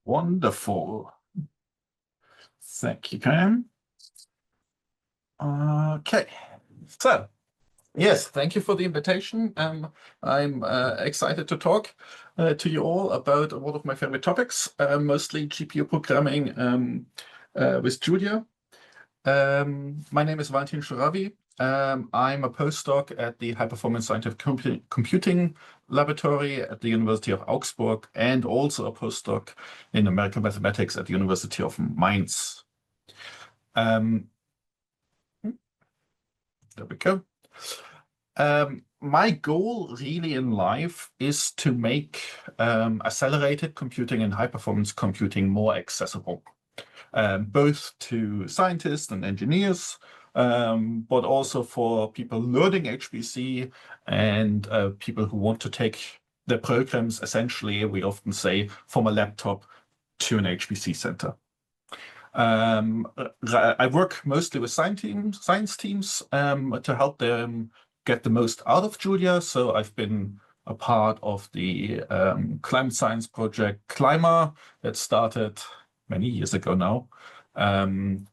Wonderful. Thank you, Pam. Okay, so yes, thank you for the invitation. I'm excited to talk to you all about one of my favorite topics, mostly GPU programming with Julia. My name is Valentin Churavy. I'm a postdoc at the High Performance Scientific Computing Laboratory at the University of Augsburg, and also a postdoc in American mathematics at the University of Mainz. There we go. My goal really in life is to make accelerated computing and high-performance computing more accessible, both to scientists and engineers, but also for people learning HPC and people who want to take their programs, essentially, we often say, from a laptop to an HPC center. I work mostly with science teams to help them get the most out of Julia. So I've been a part of the climate science project Climber that started many years ago now, and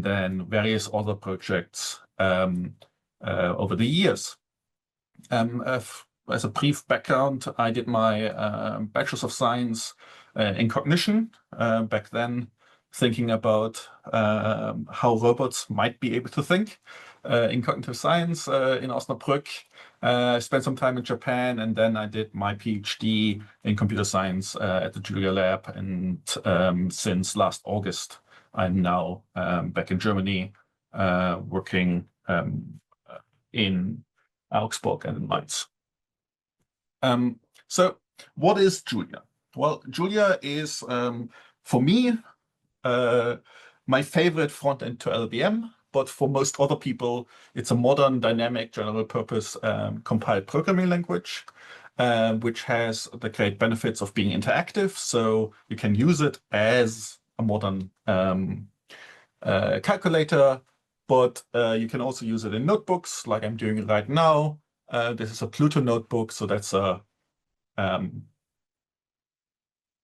then various other projects over the years. As a brief background, I did my Bachelor's of Science in Cognition back then, thinking about how robots might be able to think in cognitive science in Osnabrück. I spent some time in Japan, and then I did my PhD in computer science at the Julia Lab. And since last August, I'm now back in Germany, working in Augsburg and in Mainz. So what is Julia? Well, Julia is, for me, my favorite front-end to LLVM, but for most other people, it's a modern, dynamic, general-purpose compiled programming language, which has the great benefits of being interactive. So you can use it as a modern calculator, but you can also use it in notebooks, like I'm doing right now. This is a Pluto notebook, so that's a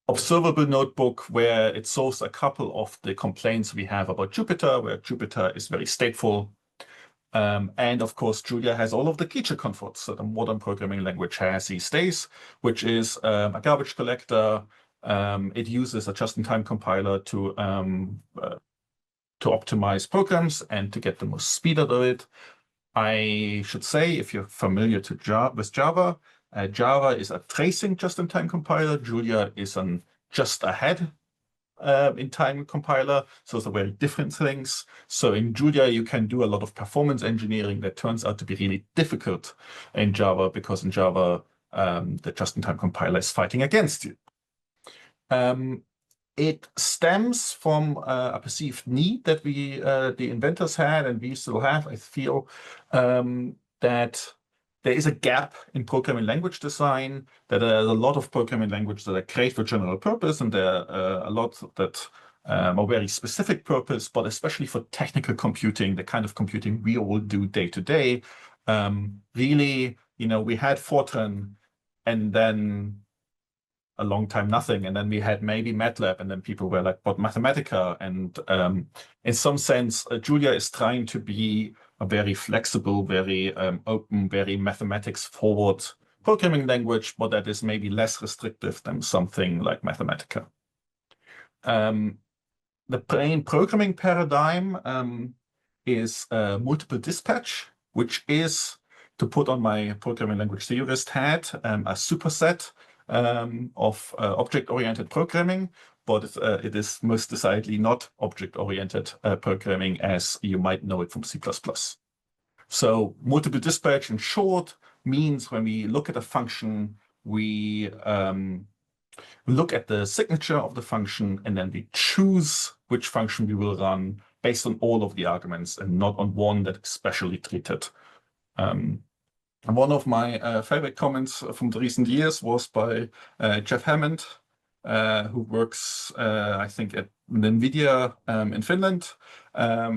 observable notebook where it solves a couple of the complaints we have about Jupyter, where Jupyter is very stateful. And of course, Julia has all of the feature comforts that a modern programming language has these days, which is a garbage collector. It uses a just-in-time compiler to optimize programs and to get the most speed out of it. I should say, if you're familiar with Java, Java is a tracing just-in-time compiler. Julia is an just-ahead in-time compiler. So those are very different things. So in Julia, you can do a lot of performance engineering that turns out to be really difficult in Java, because in Java, the just-in-time compiler is fighting against you. It stems from a perceived need that we, the inventors had, and we still have, I feel, that there is a gap in programming language design, that there are a lot of programming languages that are great for general purpose, and there are a lot that are very specific purpose, but especially for technical computing, the kind of computing we all do day to day. Really, we had Fortran, and then a long time nothing, and then we had maybe MATLAB, and then people were like, but Mathematica. And in some sense, Julia is trying to be a very flexible, very open, very mathematics-forward programming language, but that is maybe less restrictive than something like Mathematica. The main programming paradigm is multiple dispatch, which is, to put on my programming language theorist hat, a superset of object-oriented programming, but it is most decidedly not object-oriented programming as you might know it from C++. So multiple dispatch, in short, means when we look at a function, we look at the signature of the function, and then we choose which function we will run based on all of the arguments and not on one that is specially treated. One of my favorite comments from the recent years was by Jeff Hammond, who works, I think, at NVIDIA in Finland,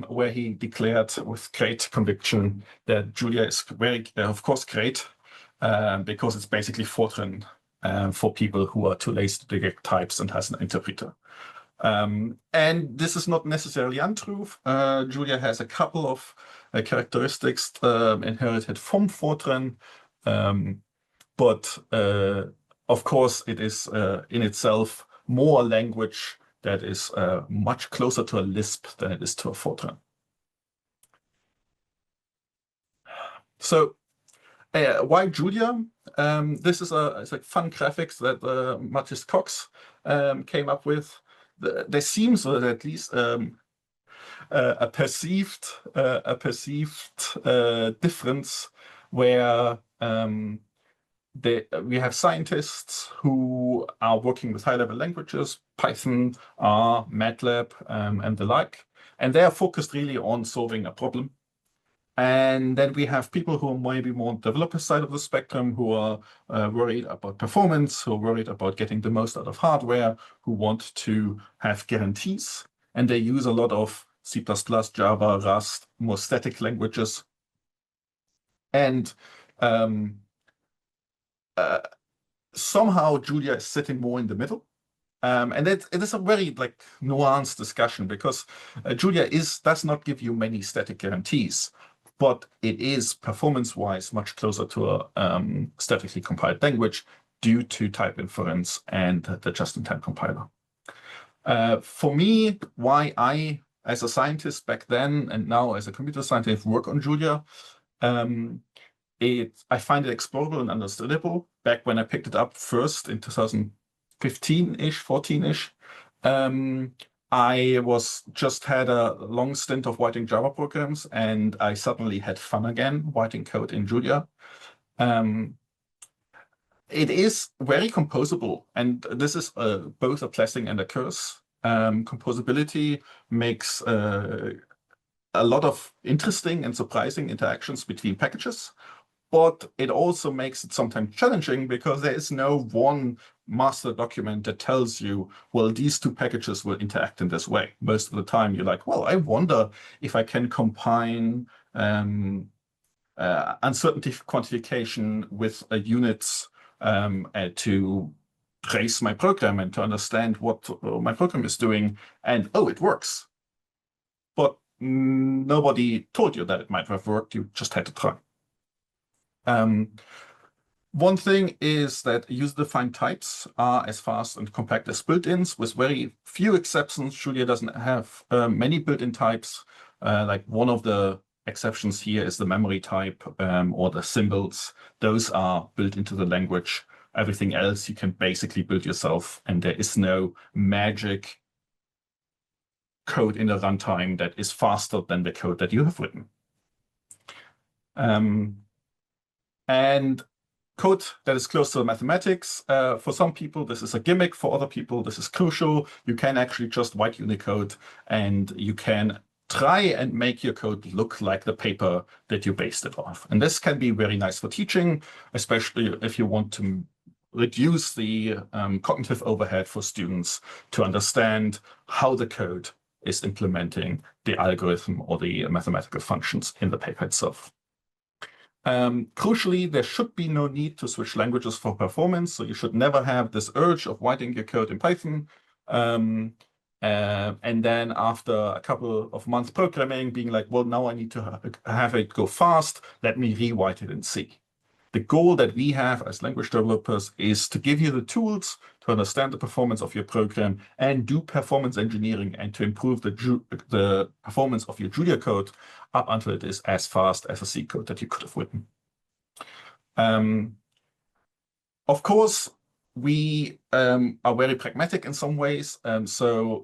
where he declared with great conviction that Julia is very, of course, great, because it's basically Fortran for people who are too lazy to detect types and has an interpreter. And this is not necessarily untrue. Julia has a couple of characteristics inherited from Fortran, but of course it is in itself more a language that is much closer to a Lisp than it is to a Fortran. So why Julia? This is it's like fun graphics that Mathis Cox came up with. There seems at least a perceived difference where we have scientists who are working with high-level languages, Python, R, MATLAB, and the like, and they are focused really on solving a problem. And then we have people who are maybe more on the developer side of the spectrum, who are worried about performance, who are worried about getting the most out of hardware, who want to have guarantees. And they use a lot of C++, Java, Rust, more static languages. And somehow Julia is sitting more in the middle. And it is a very nuanced discussion, because Julia does not give you many static guarantees, but it is performance-wise much closer to a statically compiled language due to type inference and the just-in-time compiler. For me, why I, as a scientist back then and now as a computer scientist, work on Julia, I find it explorable and understandable. Back when I picked it up first in 2015-ish, 14-ish, I had a long stint of writing Java programs, and I suddenly had fun again writing code in Julia. It is very composable, and this is both a blessing and a curse. Composability makes a lot of interesting and surprising interactions between packages, but it also makes it sometimes challenging, because there is no one master document that tells you, well, these two packages will interact in this way. Most of the time you're like, well, I wonder if I can combine uncertainty quantification with units to trace my program and to understand what my program is doing, and oh, it works. But nobody told you that it might have worked. You just had to try. One thing is that user-defined types are as fast and compact as built-ins, with very few exceptions. Julia doesn't have many built-in types. Like one of the exceptions here is the memory type or the symbols. Those are built into the language. Everything else you can basically build yourself, and there is no magic code in the runtime that is faster than the code that you have written. And code that is close to mathematics, for some people this is a gimmick, for other people this is crucial. You can actually just write Unicode, and you can try and make your code look like the paper that you based it off. And this can be very nice for teaching, especially if you want to reduce the cognitive overhead for students to understand how the code is implementing the algorithm or the mathematical functions in the paper itself. Crucially, there should be no need to switch languages for performance, so you should never have this urge of writing your code in Python, and then after a couple of months programming, being like, well, now I need to have it go fast, let me rewrite it in C. The goal that we have as language developers is to give you the tools to understand the performance of your program and do performance engineering, and to improve the performance of your Julia code up until it is as fast as a C code that you could have written. Of course, we are very pragmatic in some ways. So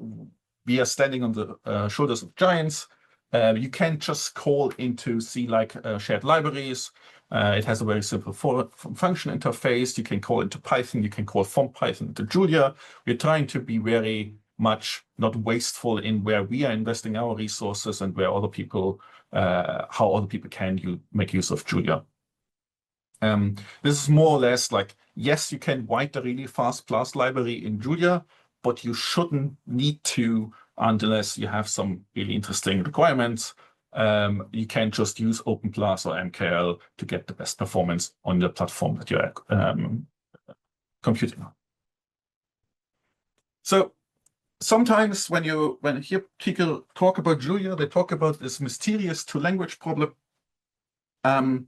we are standing on the shoulders of giants. You can just call into C like shared libraries. It has a very simple function interface. You can call into Python. You can call from Python into Julia. We're trying to be very much not wasteful in where we are investing our resources and where other people, how other people can make use of Julia. This is more or less like, yes, you can write a really fast class library in Julia, but you shouldn't need to unless you have some really interesting requirements. You can just use OpenClass or MKL to get the best performance on the platform that you're computing. So sometimes when you hear people talk about Julia, they talk about this mysterious two-language problem. And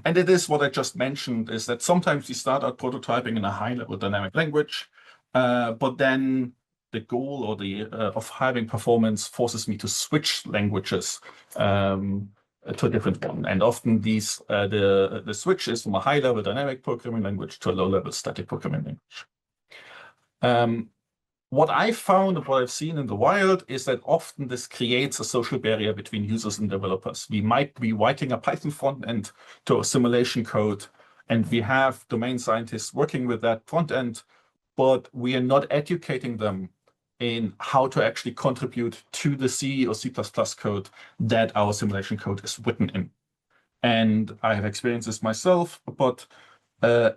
it is what I just mentioned, is that sometimes you start out prototyping in a high-level dynamic language, but then the goal or the of having performance forces me to switch languages to a different one. And often these the switch is from a high-level dynamic programming language to a low-level static programming language. What I found and what I've seen in the wild is that often this creates a social barrier between users and developers. We might be writing a Python front end to a simulation code, and we have domain scientists working with that front end, but we are not educating them in how to actually contribute to the C or C++ code that our simulation code is written in. And I have experienced this myself, but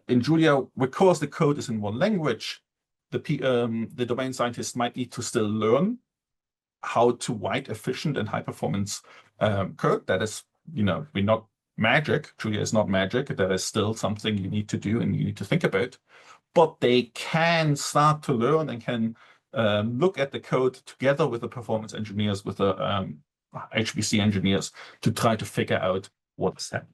in Julia, because the code is in one language, the domain scientists might need to still learn how to write efficient and high performance code. That is, we're not magic. Julia is not magic. That is still something you need to do and you need to think about. But they can start to learn and can look at the code together with the performance engineers, with the HPC engineers, to try to figure out what's happening.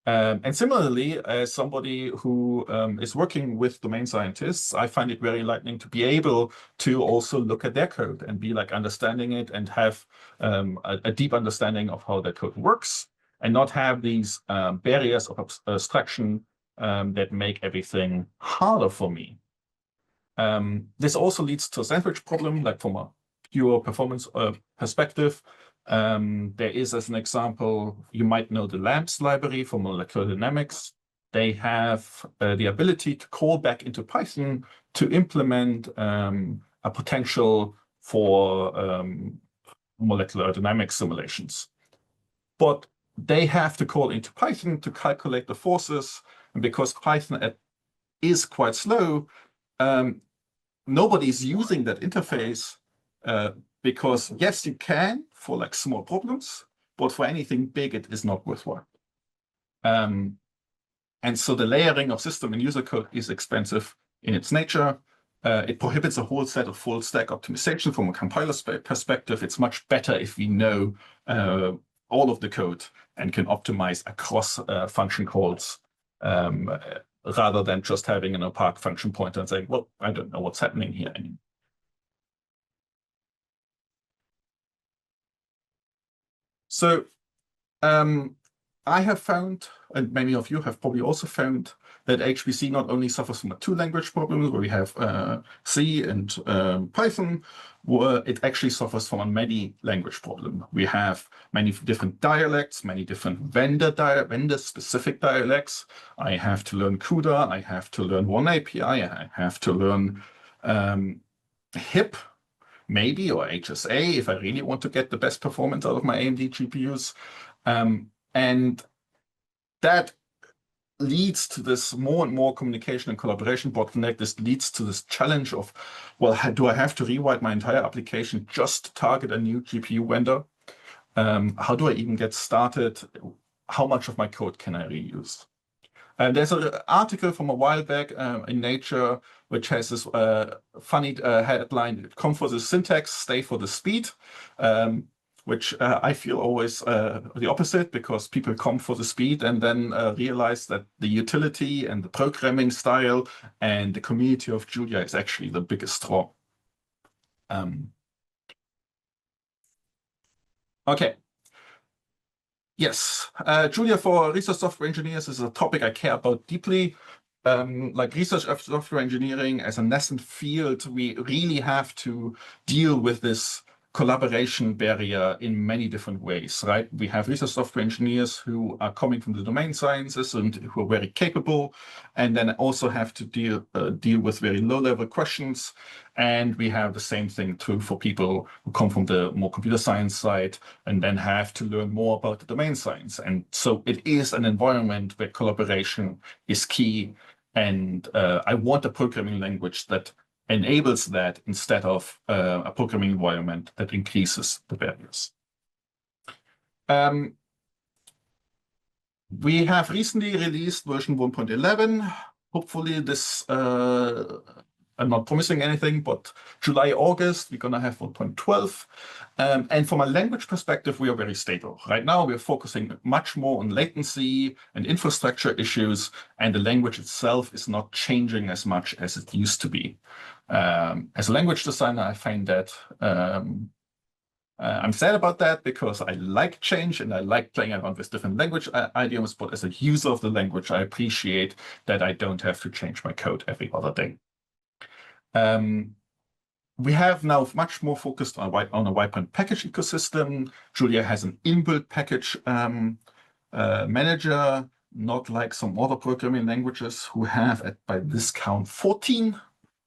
And similarly, as somebody who is working with domain scientists, I find it very enlightening to be able to also look at their code and be like understanding it and have a deep understanding of how that code works, and not have these barriers of abstraction that make everything harder for me. This also leads to a sandwich problem, like from a pure performance perspective. There is, as an example, you might know the LAMPS library for molecular dynamics. They have the ability to call back into Python to implement a potential for molecular dynamics simulations. But they have to call into Python to calculate the forces. And because Python is quite slow, nobody's using that interface because yes, you can for like small problems, but for anything big, it is not worthwhile. And so the layering of system and user code is expensive in its nature. It prohibits a whole set of full stack optimization from a compiler perspective. It's much better if we know all of the code and can optimize across function calls rather than just having an opaque function pointer and saying, well, I don't know what's happening here anymore. So I have found, and many of you have probably also found, that HPC not only suffers from a two-language problem, where we have C and Python, where it actually suffers from a many-language problem. We have many different dialects, many different vendor-specific dialects. I have to learn CUDA, I have to learn one API, I have to learn HIP, maybe, or HSA, if I really want to get the best performance out of my AMD GPUs. And that leads to this more and more communication and collaboration bottleneck. This leads to this challenge of, well, do I have to rewrite my entire application just to target a new GPU vendor? How do I even get started? How much of my code can I reuse? There's an article from a while back in Nature, which has this funny headline, "Come for the syntax, stay for the speed," which I feel always the opposite, because people come for the speed and then realize that the utility and the programming style and the community of Julia is actually the biggest draw. Okay. Yes, Julia for research software engineers is a topic I care about deeply. Like research of software engineering as a nascent field, we really have to deal with this collaboration barrier in many different ways, right? We have research software engineers who are coming from the domain sciences and who are very capable, and then also have to deal with very low-level questions. And we have the same thing true for people who come from the more computer science side and then have to learn more about the domain science. And so it is an environment where collaboration is key. And I want a programming language that enables that instead of a programming environment that increases the barriers. We have recently released version 1.11. hopefully this, I'm not promising anything, but July, August, we're going to have 1.12. And from a language perspective, we are very stable. Right now, we're focusing much more on latency and infrastructure issues, and the language itself is not changing as much as it used to be. As a language designer, I find that I'm sad about that because I like change and I like playing around with different language idioms, but as a user of the language, I appreciate that I don't have to change my code every other day. We have now much more focused on a wide package ecosystem. Julia has an inbuilt package manager, not like some other programming languages who have, by this count, 14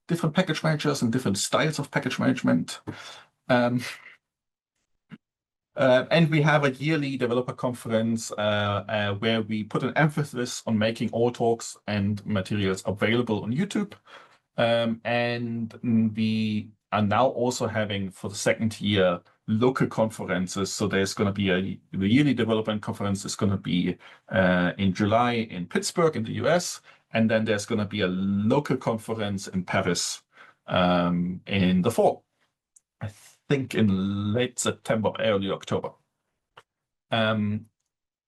different package managers and different styles of package management. And we have a yearly developer conference where we put an emphasis on making all talks and materials available on YouTube. And we are now also having, for the second year, local conferences. So there's going to be the yearly development conference is going to be in July in Pittsburgh in the US. And then there's going to be a local conference in Paris in the fall. I think in late September, early October. And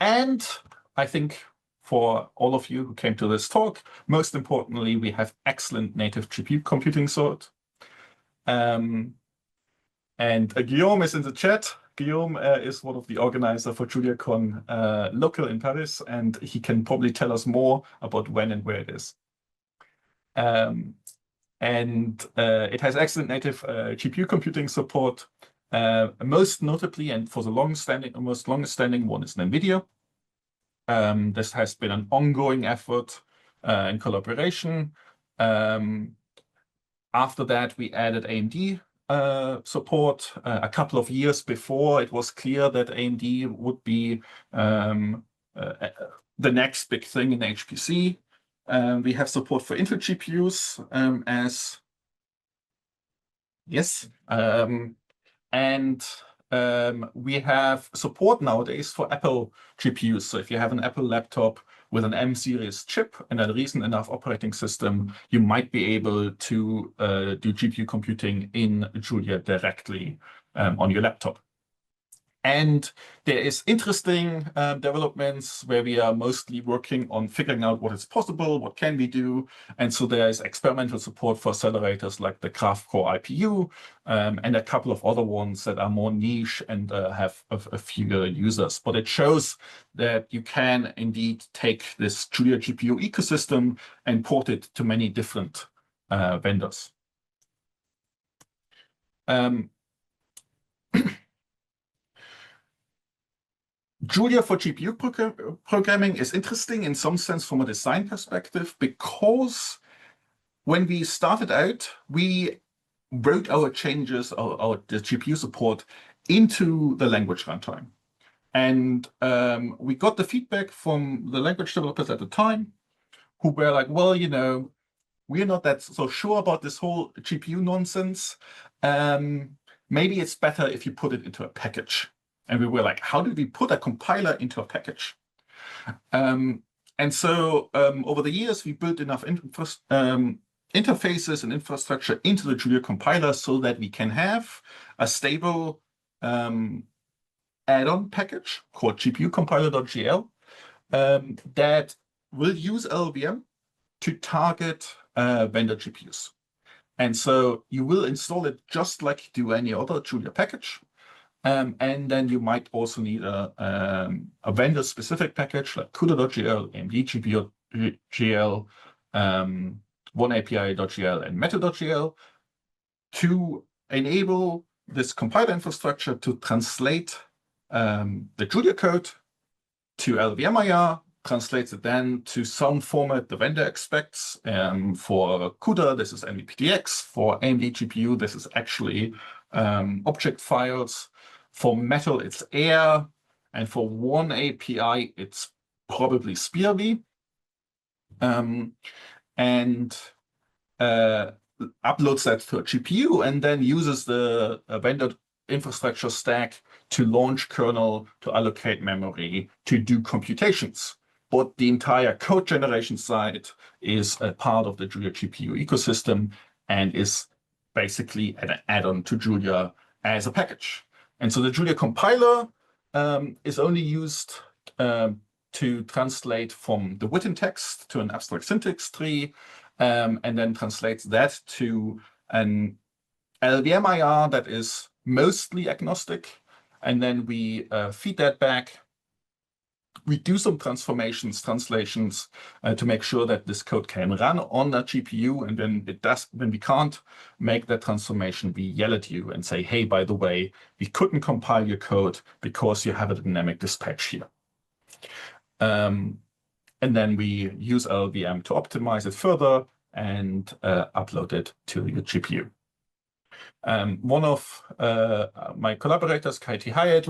I think for all of you who came to this talk, most importantly, we have excellent native GPU computing support. And Guillaume is in the chat. Guillaume is one of the organizers for JuliaCon local in Paris, and he can probably tell us more about when and where it is. It has excellent native GPU computing support. Most notably, and for the most longest standing one is NVIDIA. This has been an ongoing effort in collaboration. After that, we added AMD support. A couple of years before, it was clear that AMD would be the next big thing in HPC. We have support for Intel GPUs we have support nowadays for Apple GPUs. So if you have an Apple laptop with an M series chip and a recent enough operating system, you might be able to do GPU computing in Julia directly on your laptop. And there is interesting developments where we are mostly working on figuring out what is possible, what can we do. And so there is experimental support for accelerators like the Graph Core IPU and a couple of other ones that are more niche and have a fewer users. But it shows that you can indeed take this Julia GPU ecosystem and port it to many different vendors. Julia for GPU programming is interesting in some sense from a design perspective, because when we started out, we wrote our changes, the GPU support into the language runtime. And we got the feedback from the language developers at the time who were like, well, you know, we're not that so sure about this whole GPU nonsense. Maybe it's better if you put it into a package. And we were like, how do we put a compiler into a package? And so over the years, we built enough interfaces and infrastructure into the Julia compiler so that we can have a stable add-on package called gpcompiler.gl that will use LLVM to target vendor GPUs. And so you will install it just like you do any other Julia package. And then you might also need a vendor-specific package like CUDA.gl, AMD GPU.gl, OneAPI.gl, and Meta.gl to enable this compiler infrastructure to translate the Julia code to LLVM-IR, translates it then to some format the vendor expects. For CUDA, this is MVPDX. For AMD GPU, this is actually object files. For Metal, it's AIR. And for OneAPI, it's probably SPIR-V. And uploads that to a GPU and then uses the vendor infrastructure stack to launch kernel, to allocate memory, to do computations. but the entire code generation side is a part of the Julia GPU ecosystem and is basically an add-on to Julia as a package. And so the Julia compiler is only used to translate from the written text to an abstract syntax tree, and then translates that to an LLVM IR that is mostly agnostic. And then we feed that back. We do some translations to make sure that this code can run on that GPU. And when we can't make that transformation, we yell at you and say, hey, by the way, we couldn't compile your code because you have a dynamic dispatch here. And then we use LLVM to optimize it further and upload it to your GPU. One of my collaborators, Katie Hyatt,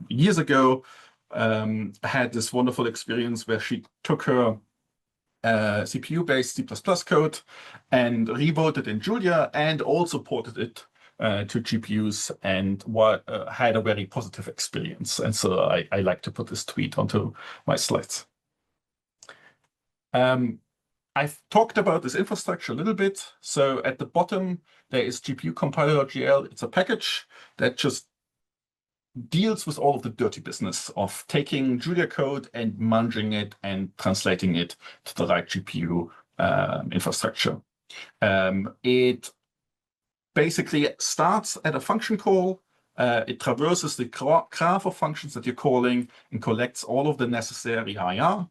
years ago, had this wonderful experience where she took her CPU-based C++ code and rewrote it in Julia and also ported it to GPUs and had a very positive experience. And so I like to put this tweet onto my slides. I've talked about this infrastructure a little bit. So at the bottom, there is GPU compiler.gl. It's a package that just deals with all of the dirty business of taking Julia code and munging it and translating it to the right GPU infrastructure. It basically starts at a function call. It traverses the graph of functions that you're calling and collects all of the necessary IR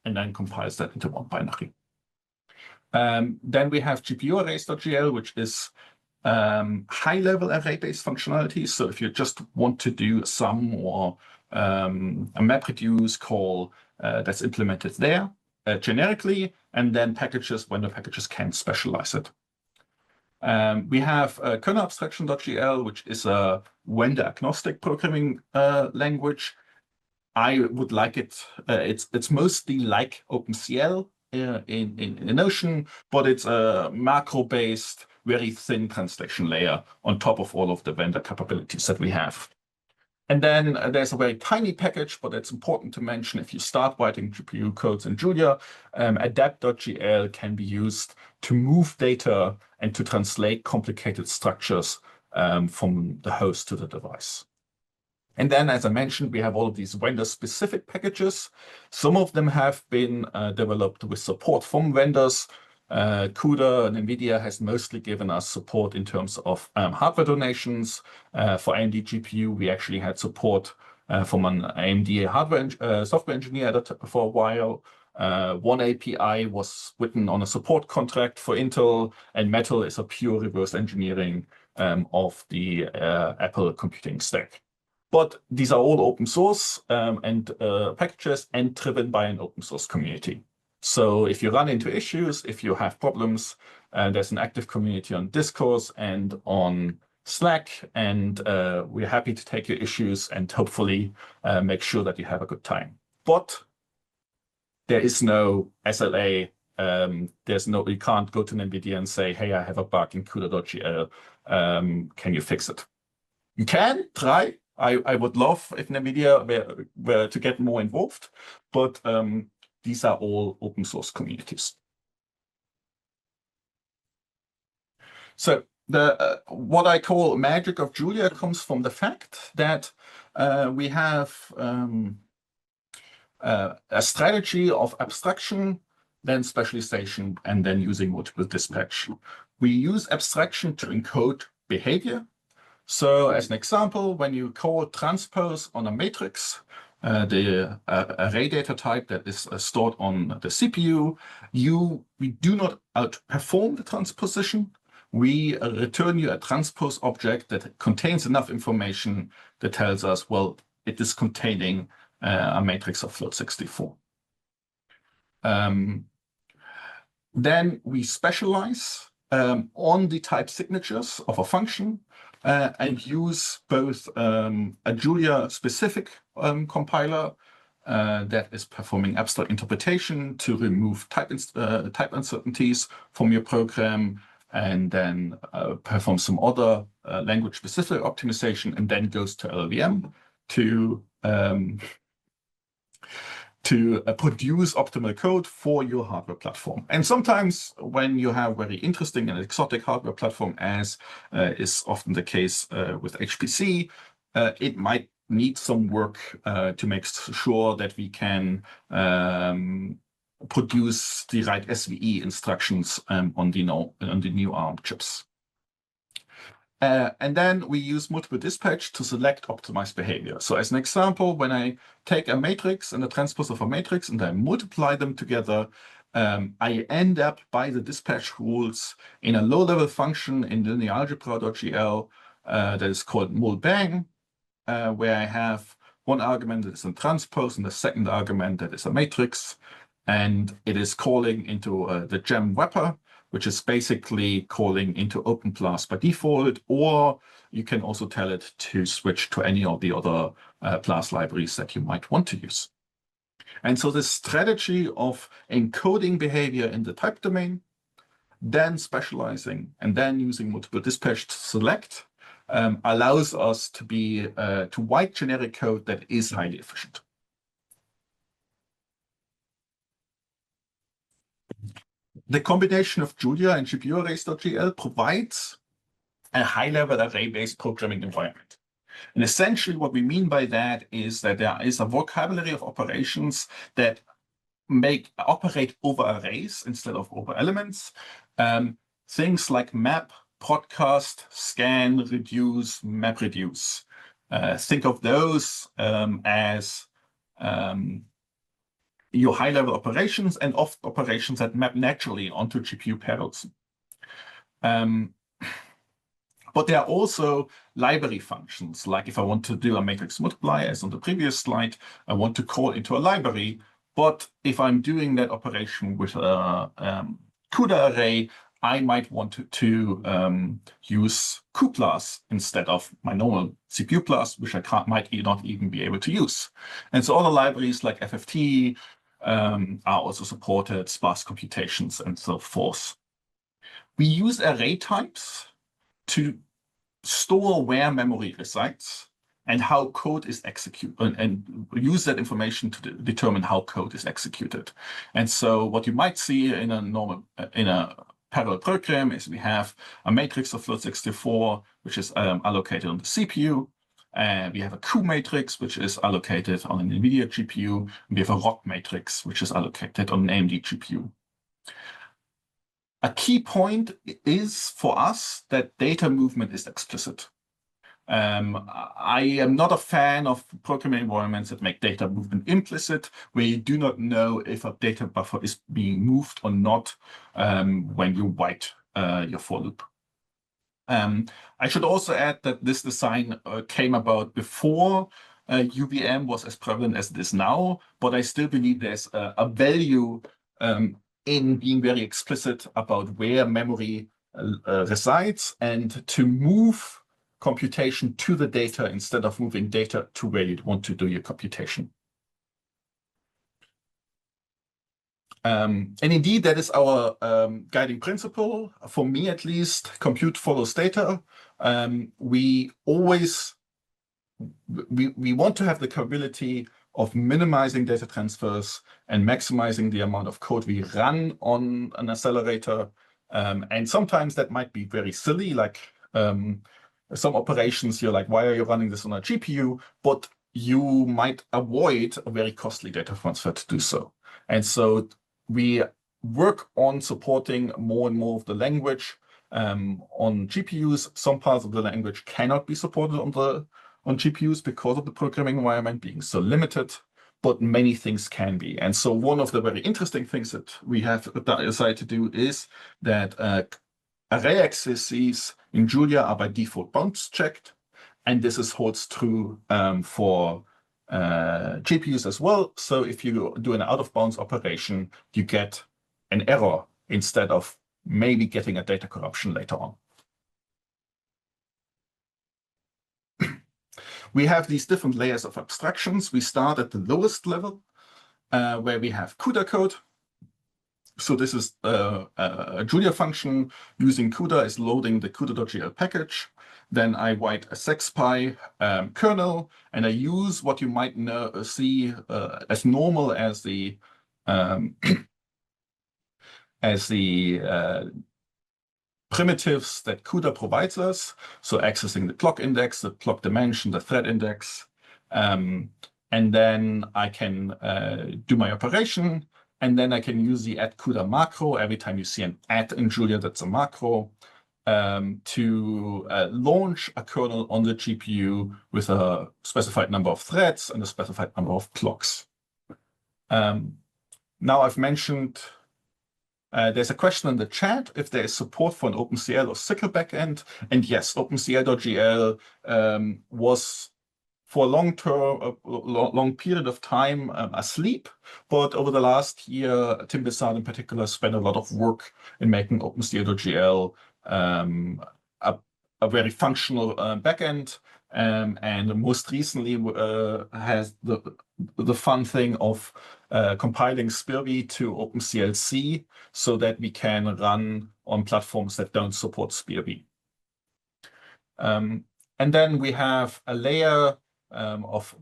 and then compiles that into one binary. Then we have GPU arrays.gl, which is high-level array-based functionality. So if you just want to do a sum or a MapReduce call, that's implemented there generically, and then packages when the packages can specialize it. We have kernel abstraction.gl, which is a vendor-agnostic programming language. I would like it. It's mostly like OpenCL in Notion, but it's a macro-based, very thin translation layer on top of all of the vendor capabilities that we have. And then there's a very tiny package, but it's important to mention if you start writing GPU codes in Julia, adapt.gl can be used to move data and to translate complicated structures from the host to the device. And then, as I mentioned, we have all of these vendor-specific packages. Some of them have been developed with support from vendors. CUDA and NVIDIA has mostly given us support in terms of hardware donations. For AMD GPU, we actually had support from an AMD hardware software engineer for a while. One API was written on a support contract for Intel, and Metal is a pure reverse engineering of the Apple computing stack. But these are all open source and packages and driven by an open source community. So if you run into issues, if you have problems, there's an active community on Discord and on Slack, and we're happy to take your issues and hopefully make sure that you have a good time. But there is no SLA. You can't go to NVIDIA and say, hey, I have a bug in CUDA.gl. Can you fix it? You can try. I would love if NVIDIA were to get more involved, but these are all open source communities. So what I call magic of Julia comes from the fact that we have a strategy of abstraction, then specialization, and then using multiple dispatch. We use abstraction to encode behavior. So as an example, when you call transpose on a matrix, the array data type that is stored on the CPU, we do not outperform the transposition. We return you a transpose object that contains enough information that tells us, well, it is containing a matrix of float 64. Then we specialize on the type signatures of a function and use both a Julia-specific compiler that is performing abstract interpretation to remove type uncertainties from your program, and then perform some other language-specific optimization, and then goes to LLVM to produce optimal code for your hardware platform. And sometimes when you have very interesting and exotic hardware platform, as is often the case with HPC, it might need some work to make sure that we can produce the right SVE instructions on the new ARM chips. And then we use multiple dispatch to select optimized behavior. So as an example, when I take a matrix and a transpose of a matrix and I multiply them together, I end up by the dispatch rules in a low-level function in linear algebra.gl that is called mul_bang, where I have one argument that is a transpose and the second argument that is a matrix. And it is calling into the gem wrapper, which is basically calling into OpenClass by default, or you can also tell it to switch to any of the other class libraries that you might want to use. And so this strategy of encoding behavior in the type domain, then specializing, and then using multiple dispatch to select allows us to write generic code that is highly efficient. The combination of Julia and GPU arrays.gl provides a high-level array-based programming environment. And essentially what we mean by that is that there is a vocabulary of operations that operate over arrays instead of over elements. Things like map, podcast, scan, reduce, map, reduce. Think of those as your high-level operations and often operations that map naturally onto GPU parallelism. But there are also library functions, like if I want to do a matrix multiply, as on the previous slide, I want to call into a library. But if I'm doing that operation with a CUDA array, I might want to use cuPlus instead of my normal CPU plus, which I might not even be able to use. And so other libraries like FFT are also supported, sparse computations, and so forth. We use array types to store where memory resides and how code is executed, and use that information to determine how code is executed. And so what you might see in a parallel program is we have a matrix of float64, which is allocated on the CPU. We have a Q matrix, which is allocated on an NVIDIA GPU. And we have a ROC matrix, which is allocated on an AMD GPU. A key point is for us that data movement is explicit. I am not a fan of programming environments that make data movement implicit, where you do not know if a data buffer is being moved or not when you write your for loop. I should also add that this design came about before UVM was as prevalent as it is now, but I still believe there's a value in being very explicit about where memory resides and to move computation to the data instead of moving data to where you want to do your computation. And indeed, that is our guiding principle. For me, at least, compute follows data. We want to have the capability of minimizing data transfers and maximizing the amount of code we run on an accelerator. And sometimes that might be very silly, like some operations, you're like, why are you running this on a GPU? But you might avoid a very costly data transfer to do so. And so we work on supporting more and more of the language on GPUs. Some parts of the language cannot be supported on GPUs because of the programming environment being so limited, but many things can be. And so one of the very interesting things that we have decided to do is that array accesses in Julia are by default bounds checked. And this holds true for GPUs as well. So if you do an out of bounds operation, you get an error instead of maybe getting a data corruption later on. We have these different layers of abstractions. We start at the lowest level where we have CUDA code. So this is a Julia function using CUDA is loading the CUDA.gl package. Then I write a sexpy kernel, and I use what you might see as normal as the primitives that CUDA provides us. So accessing the clock index, the clock dimension, the thread index. And then I can do my operation. And then I can use the add CUDA macro. Every time you see an add in Julia, that's a macro, to launch a kernel on the GPU with a specified number of threads and a specified number of clocks. Now I've mentioned there's a question in the chat if there is support for an OpenCL or SYCL backend. And yes, OpenCL.gl was for a long period of time asleep. But over the last year, Tim Bissard in particular spent a lot of work in making OpenCL.gl a very functional backend. And most recently has the fun thing of compiling SPIRV to OpenCLC so that we can run on platforms that don't support SPIRV. And then we have a layer of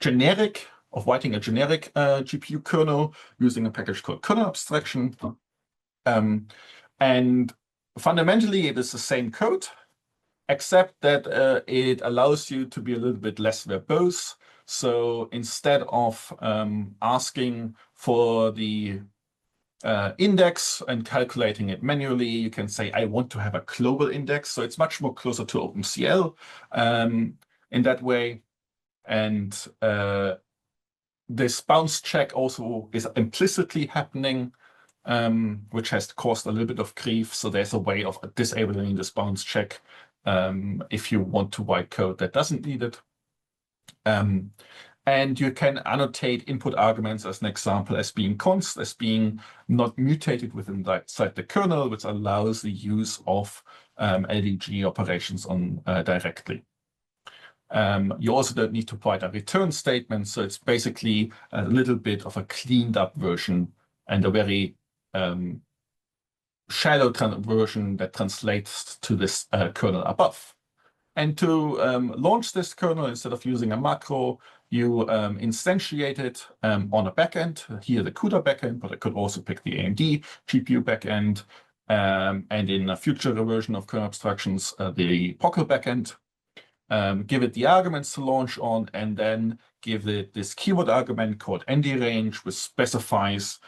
writing a generic GPU kernel using a package called kernel abstraction. And fundamentally, it is the same code, except that it allows you to be a little bit less verbose. So instead of asking for the index and calculating it manually, you can say, I want to have a global index. So it's much more closer to OpenCL in that way. And this bounce check also is implicitly happening, which has caused a little bit of grief. So there's a way of disabling this bounce check if you want to write code that doesn't need it. And you can annotate input arguments as an example as being const, as being not mutated within inside the kernel, which allows the use of LDG operations on directly. You also don't need to provide a return statement, so it's basically a little bit of a cleaned up version and a very shallow version that translates to this kernel above. And to launch this kernel, instead of using a macro, you instantiate it on a backend. Here the CUDA backend, but I could also pick the AMD GPU backend, and in a future version of kernel abstractions, the POCL backend. Give it the arguments to launch on, and then give it this keyword argument called ND-range, which specifies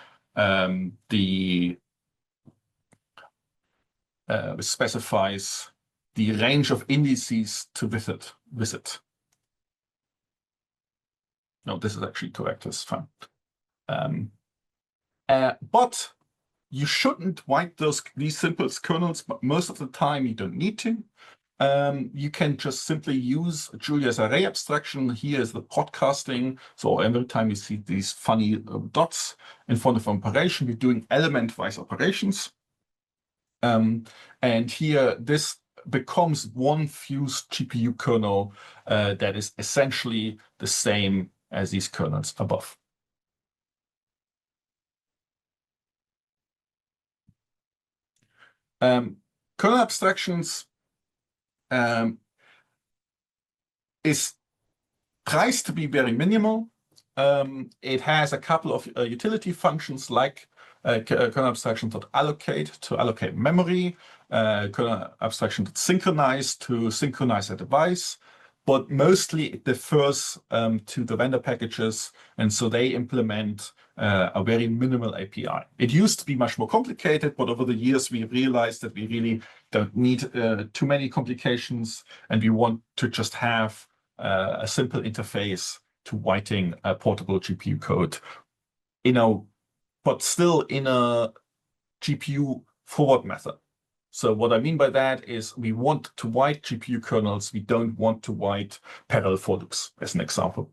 the range of indices to visit. No, this is actually correct. It's fine. But you shouldn't write these simple kernels, but most of the time you don't need to. You can just simply use Julia's array abstraction. Here is the podcasting. So every time you see these funny dots in front of an operation, we're doing element-wise operations. And here, this becomes one fused GPU kernel that is essentially the same as these kernels above. Kernel abstractions is priced to be very minimal. It has a couple of utility functions like kernel abstraction.allocate to allocate memory, kernel abstraction.synchronize to synchronize a device, but mostly it differs to the vendor packages, and so they implement a very minimal API. It used to be much more complicated, but over the years we realized that we really don't need too many complications, and we want to just have a simple interface to writing a portable GPU code, but still in a GPU forward method. So what I mean by that is we want to write GPU kernels. We don't want to write parallel for loops, as an example.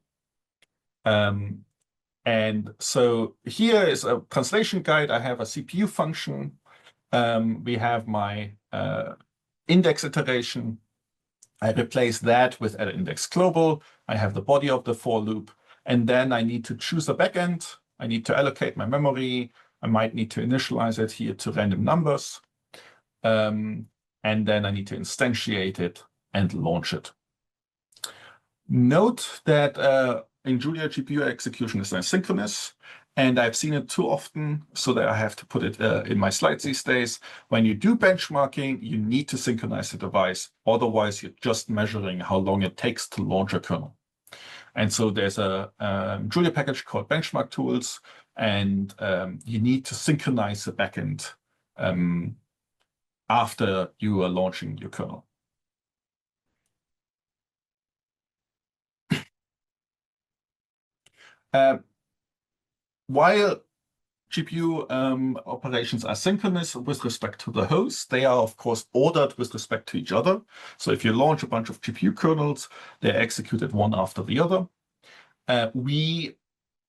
And so here is a translation guide. I have a CPU function. We have my index iteration. I replace that with add index global. I have the body of the for loop. And then I need to choose a backend. I need to allocate my memory. I might need to initialize it here to random numbers. And then I need to instantiate it and launch it. Note that in Julia, GPU execution is asynchronous, and I've seen it too often, so that I have to put it in my slides these days. When you do benchmarking, you need to synchronize the device. Otherwise, you're just measuring how long it takes to launch a kernel. And so there's a Julia package called benchmark tools, and you need to synchronize the backend after you are launching your kernel. While GPU operations are synchronous with respect to the host, they are, of course, ordered with respect to each other. So if you launch a bunch of GPU kernels, they're executed one after the other. We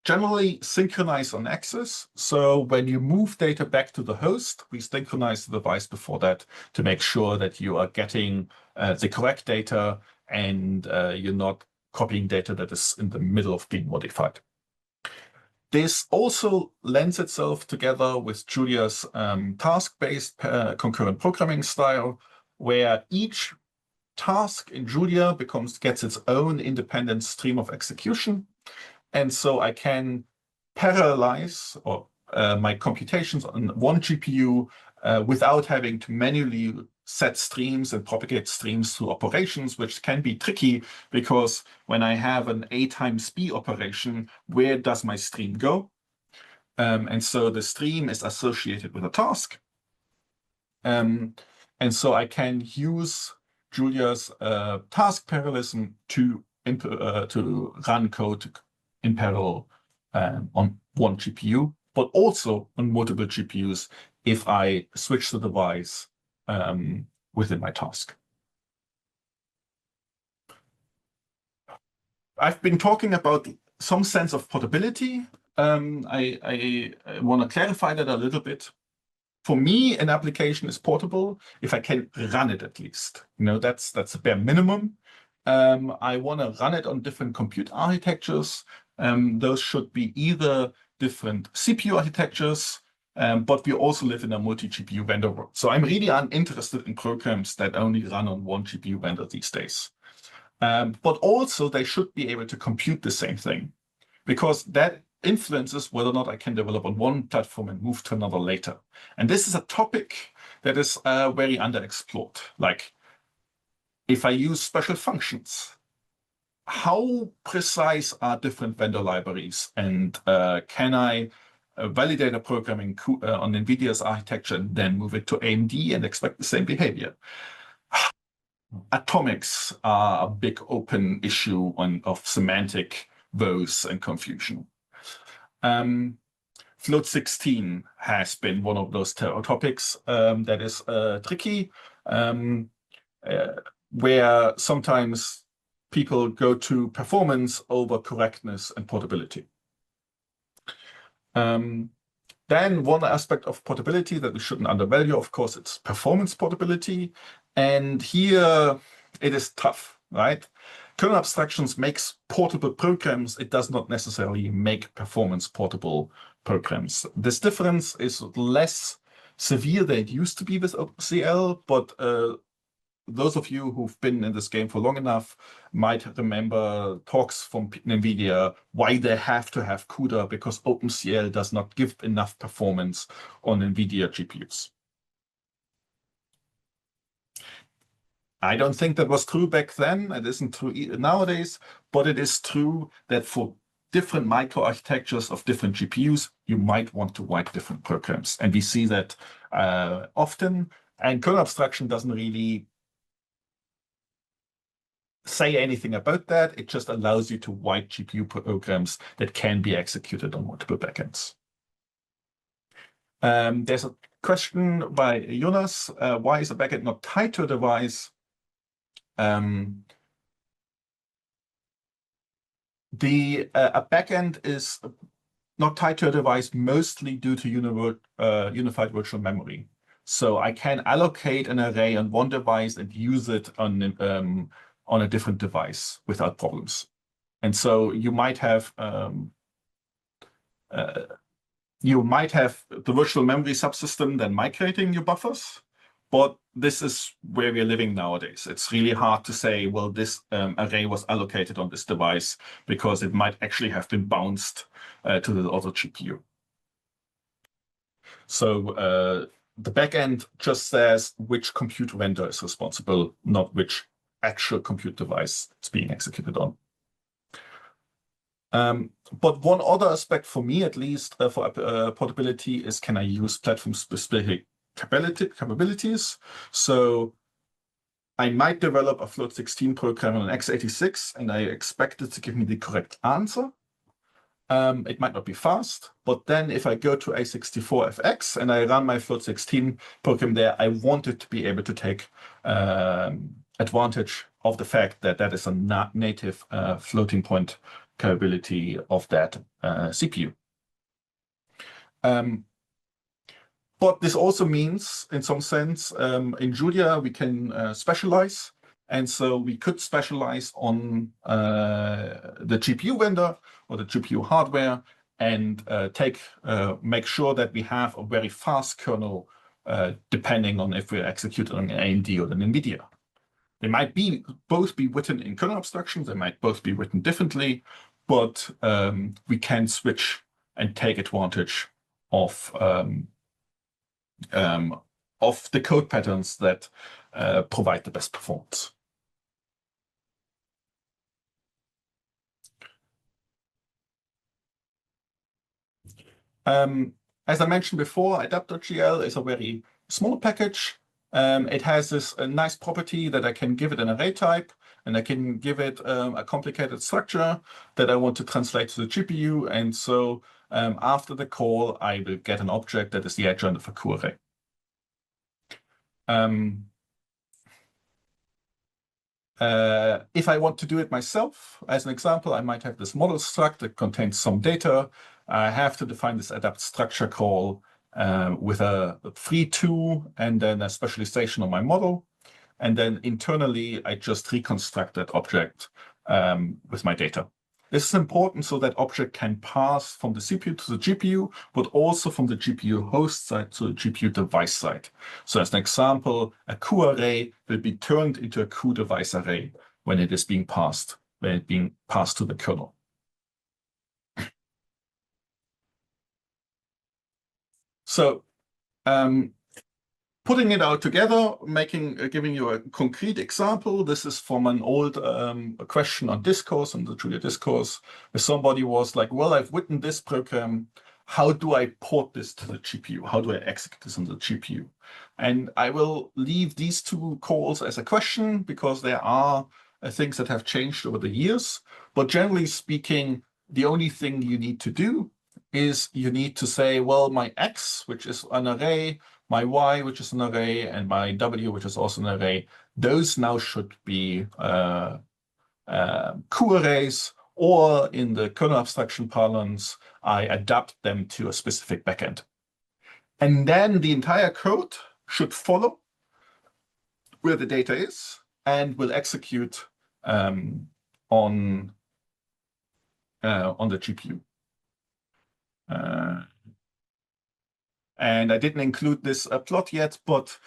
generally synchronize on access. So when you move data back to the host, we synchronize the device before that to make sure that you are getting the correct data and you're not copying data that is in the middle of being modified. This also lends itself together with Julia's task-based concurrent programming style, where each task in Julia gets its own independent stream of execution. And so I can parallelize my computations on one GPU without having to manually set streams and propagate streams through operations, which can be tricky because when I have an A times B operation, where does my stream go? And so the stream is associated with a task. And so I can use Julia's task parallelism to run code in parallel on one GPU, but also on multiple GPUs if I switch the device within my task. I've been talking about some sense of portability. I want to clarify that a little bit. For me, an application is portable if I can run it at least. That's a bare minimum. I want to run it on different compute architectures. Those should be either different CPU architectures, but we also live in a multi-GPU vendor world. So I'm really uninterested in programs that only run on one GPU vendor these days. But also they should be able to compute the same thing, because that influences whether or not I can develop on one platform and move to another later. And this is a topic that is very underexplored. Like, if I use special functions, how precise are different vendor libraries? And can I validate a programming on NVIDIA's architecture and then move it to AMD and expect the same behavior? Atomics are a big open issue of semantic woes and confusion. Float 16 has been one of those topics that is tricky, where sometimes people go to performance over correctness and portability. Then one aspect of portability that we shouldn't undervalue, of course, it's performance portability. And here it is tough, right? Kernel abstractions makes portable programs. It does not necessarily make performance portable programs. This difference is less severe than it used to be with OpenCL, but those of you who've been in this game for long enough might remember talks from NVIDIA why they have to have CUDA, because OpenCL does not give enough performance on NVIDIA GPUs. I don't think that was true back then. It isn't true nowadays, but it is true that for different microarchitectures of different GPUs, you might want to write different programs. And we see that often. And kernel abstraction doesn't really say anything about that. It just allows you to write GPU programs that can be executed on multiple backends. There's a question by Jonas. Why is a backend not tied to a device? A backend is not tied to a device mostly due to unified virtual memory. So I can allocate an array on one device and use it on a different device without problems. And so you might have you might have the virtual memory subsystem then migrating your buffers, but this is where we're living nowadays. It's really hard to say, well, this array was allocated on this device because it might actually have been bounced to the other GPU. So the backend just says which compute vendor is responsible, not which actual compute device it's being executed on. But one other aspect for me, at least, for portability is, can I use platform-specific capabilities? So I might develop a float16 program on an x86, and I expect it to give me the correct answer. It might not be fast, but then if I go to A64FX and I run my float16 program there, I want it to be able to take advantage of the fact that that is a native floating point capability of that CPU. But this also means, in some sense, in Julia, we can specialize. And so we could specialize on the GPU vendor or the GPU hardware and make sure that we have a very fast kernel, depending on if we're executing on an AMD or an NVIDIA. They might both be written in kernel abstractions. They might both be written differently, but we can switch and take advantage of the code patterns that provide the best performance. As I mentioned before, adapt.gl is a very small package. It has this nice property that I can give it an array type, and I can give it a complicated structure that I want to translate to the GPU. And so after the call, I will get an object that is the adjoint of a co-array. If I want to do it myself, as an example, I might have this model struct that contains some data. I have to define this adapt structure call with a free to and then a specialization on my model. And then internally, I just reconstruct that object with my data. This is important so that object can pass from the CPU to the GPU, but also from the GPU host side to the GPU device side. So as an example, a Q array will be turned into a Q device array when it is being passed, to the kernel. So putting it all together, giving you a concrete example. This is from an old question on discourse, on the Julia discourse, where somebody was like, well, I've written this program. How do I port this to the GPU? How do I execute this on the GPU? And I will leave these two calls as a question because there are things that have changed over the years. But generally speaking, the only thing you need to do is you need to say, well, my X, which is an array, my Y, which is an array, and my W, which is also an array, those now should be Q-arrays, or in the kernel abstraction parlance, I adapt them to a specific backend. And then the entire code should follow where the data is and will execute on the GPU. And I didn't include this plot yet, but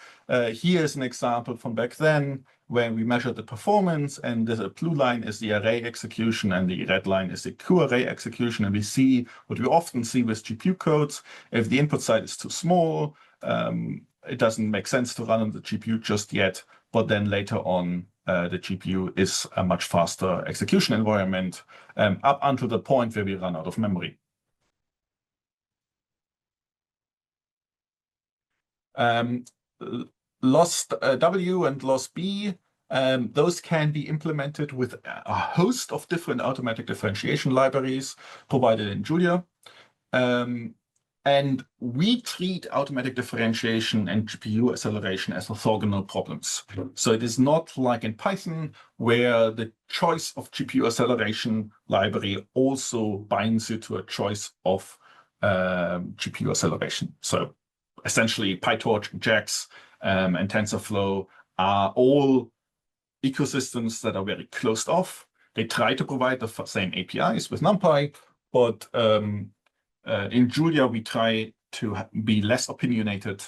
here is an example from back then where we measured the performance, and the blue line is the array execution and the red line is the Q-array execution. And we see what we often see with GPU codes. If the input side is too small, it doesn't make sense to run on the GPU just yet, but then later on, the GPU is a much faster execution environment up until the point where we run out of memory. Loss W and loss B, those can be implemented with a host of different automatic differentiation libraries provided in Julia. And we treat automatic differentiation and GPU acceleration as orthogonal problems. So it is not like in Python, where the choice of GPU acceleration library also binds you to a choice of GPU acceleration. So essentially, PyTorch, JAX, and TensorFlow are all ecosystems that are very closed off. They try to provide the same APIs with NumPy, but in Julia, we try to be less opinionated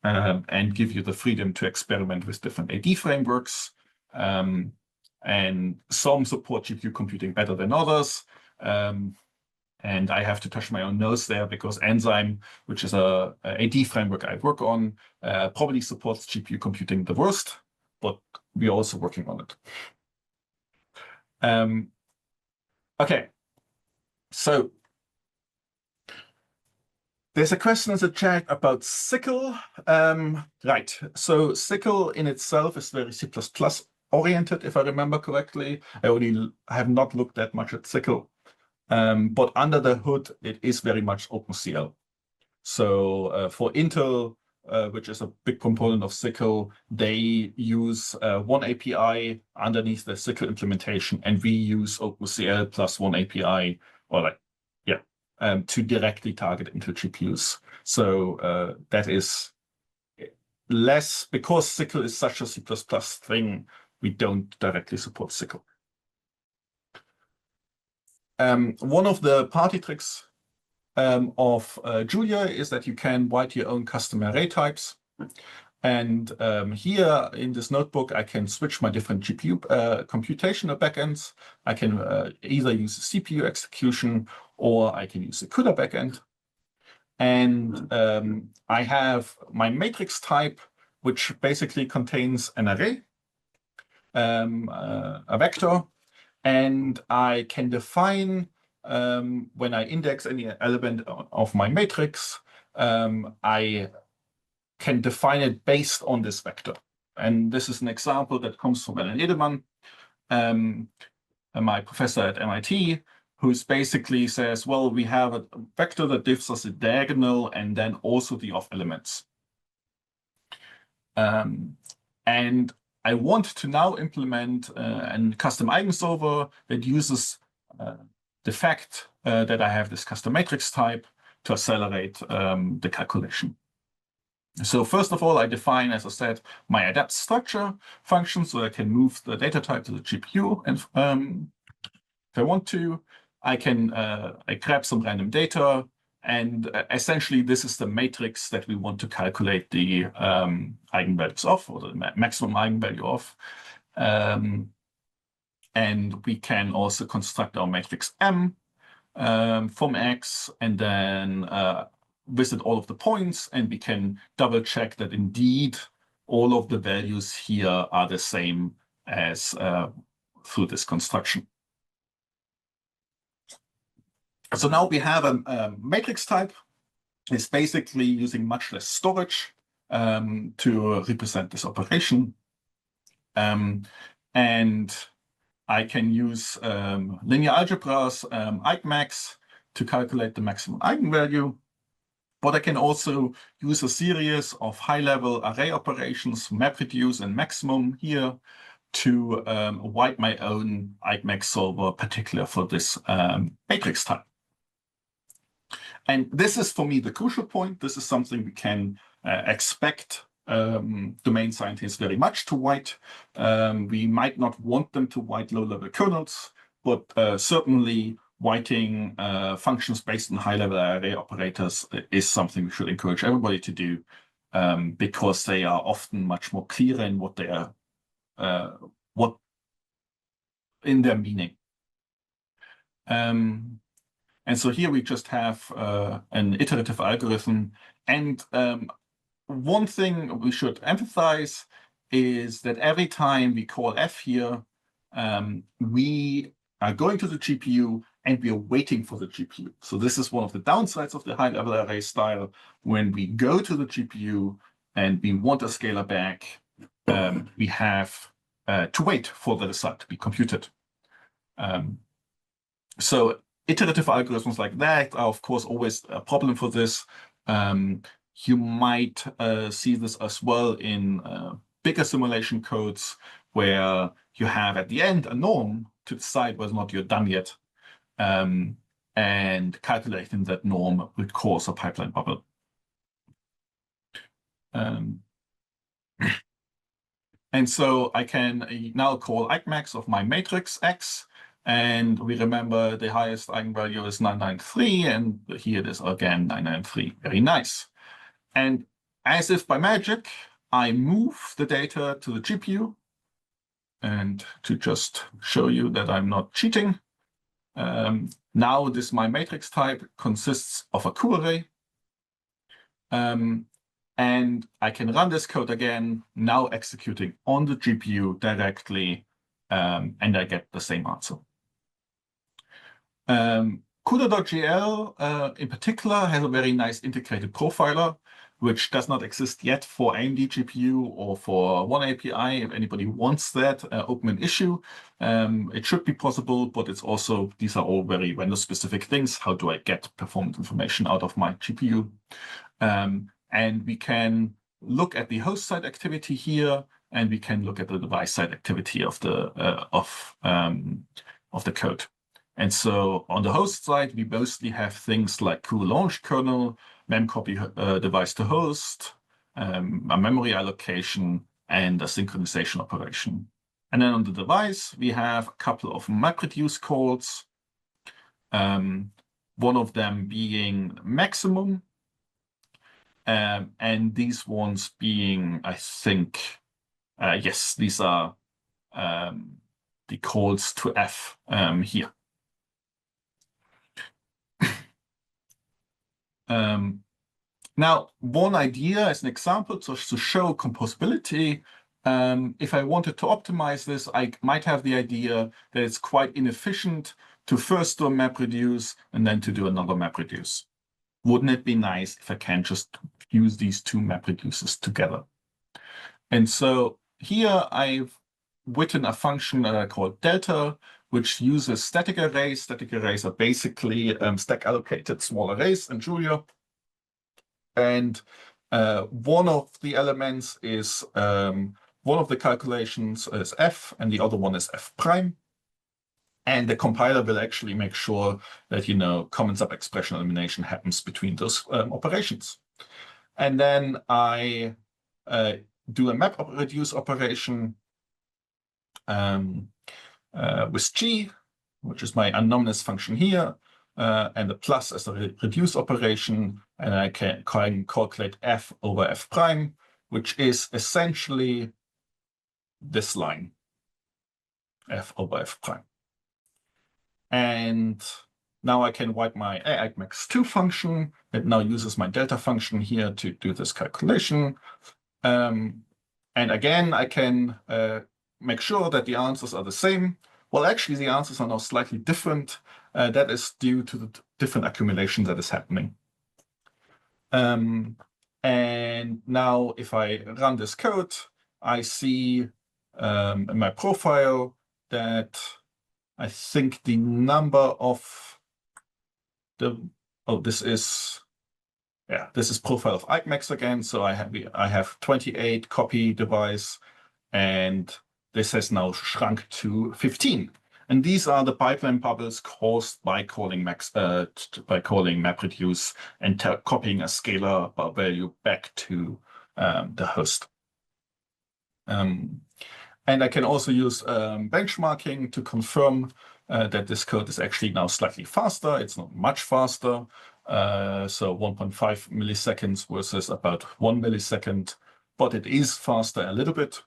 and give you the freedom to experiment with different AD frameworks. And some support GPU computing better than others. And I have to touch my own nose there because Enzyme, which is a AD framework I work on, probably supports GPU computing the worst, but we're also working on it. Okay, so there's a question in the chat about SYCL. Right, so SYCL in itself is very C++ oriented, if I remember correctly. I have not looked that much at SYCL. But under the hood, it is very much OpenCL. So for Intel, which is a big component of SYCL, they use one API underneath the SYCL implementation, and we use OpenCL plus one API, or like, yeah, to directly target into GPUs. So that is less, because SYCL is such a C++ thing, we don't directly support SYCL. One of the party tricks of Julia is that you can write your own custom array types. And here in this notebook, I can switch my different GPU computational backends. I can either use a CPU execution or I can use a CUDA backend. And I have my matrix type, which basically contains an array, a vector, and I can define, when I index any element of my matrix, I can define it based on this vector. And this is an example that comes from Valentin Churavy, my professor at MIT, who's basically says, well, we have a vector that gives us a diagonal and then also the off elements. And I want to now implement a custom eigensolver that uses the fact that I have this custom matrix type to accelerate the calculation. So first of all, I define, as I said, my adapt structure function so I can move the data type to the GPU. And if I want to, I can I grab some random data. And essentially, this is the matrix that we want to calculate the eigenvalues of, or the maximum eigenvalue of. And we can also construct our matrix M from X, and then visit all of the points, and we can double check that indeed all of the values here are the same as through this construction. So now we have a matrix type. It's basically using much less storage to represent this operation. And I can use linear algebras, Eigmax, to calculate the maximum eigenvalue. But I can also use a series of high-level array operations, MapReduce and maximum here, to write my own Eigmax solver, particular for this matrix type. And this is, for me, the crucial point. This is something we can expect domain scientists very much to write. We might not want them to write low-level kernels, but certainly writing functions based on high-level array operators is something we should encourage everybody to do, because they are often much more clear in what they are, in their meaning. And so here we just have an iterative algorithm. And one thing we should emphasize is that every time we call f here, we are going to the GPU and we are waiting for the GPU. So this is one of the downsides of the high-level array style. When we go to the GPU and we want a scalar back, we have to wait for the result to be computed. So iterative algorithms like that are, of course, always a problem for this. You might see this as well in bigger simulation codes, where you have at the end a norm to decide whether or not you're done yet. And calculating that norm would cause a pipeline bubble. And so I can now call Eigmax of my matrix X, And we remember the highest eigenvalue is 993, and here it is again 993. Very nice. And as if by magic, I move the data to the GPU. And to just show you that I'm not cheating, now this my matrix type consists of a co-array. And I can run this code again, now executing on the GPU directly, and I get the same answer. CUDA.gl in particular has a very nice integrated profiler, which does not exist yet for AMD GPU or for one API. If anybody wants that, open an issue. It should be possible, but it's also, these are all very vendor specific things. How do I get performance information out of my GPU? And we can look at the host side activity here, and we can look at the device side activity of the code. And so on the host side, we mostly have things like co-launch kernel, memcopy device to host, a memory allocation, and a synchronization operation. And then on the device, we have a couple of MapReduce calls, one of them being maximum, and these ones being, I think, yes, these are the calls to F here. Now, one idea as an example just to show composability, if I wanted to optimize this, I might have the idea that it's quite inefficient to first do a MapReduce and then to do another MapReduce. Wouldn't it be nice if I can just use these two MapReduces together? And so here I've written a function that I call delta, which uses static arrays. Static arrays are basically stack allocated small arrays in Julia. And one of the elements is, one of the calculations is f, and the other one is f prime. And the compiler will actually make sure that, common sub-expression elimination happens between those operations. And then I do a map reduce operation with g, which is my anomalous function here, and the plus as a reduce operation, and I can calculate f over f prime, which is essentially this line, f over f prime. And now I can write my argmax2 function that now uses my delta function here to do this calculation. And again, I can make sure that the answers are the same. Well, actually, the answers are now slightly different. That is due to the different accumulation that is happening. And now if I run this code, I see in my profile that I think the number of this is profile of argmax again. So I have 28 copy device, and this has now shrunk to 15. And these are the pipeline bubbles caused by calling MapReduce and copying a scalar value back to the host. And I can also use benchmarking to confirm that this code is actually now slightly faster. It's not much faster. So 1.5 milliseconds versus about 1 millisecond, but it is faster a little bit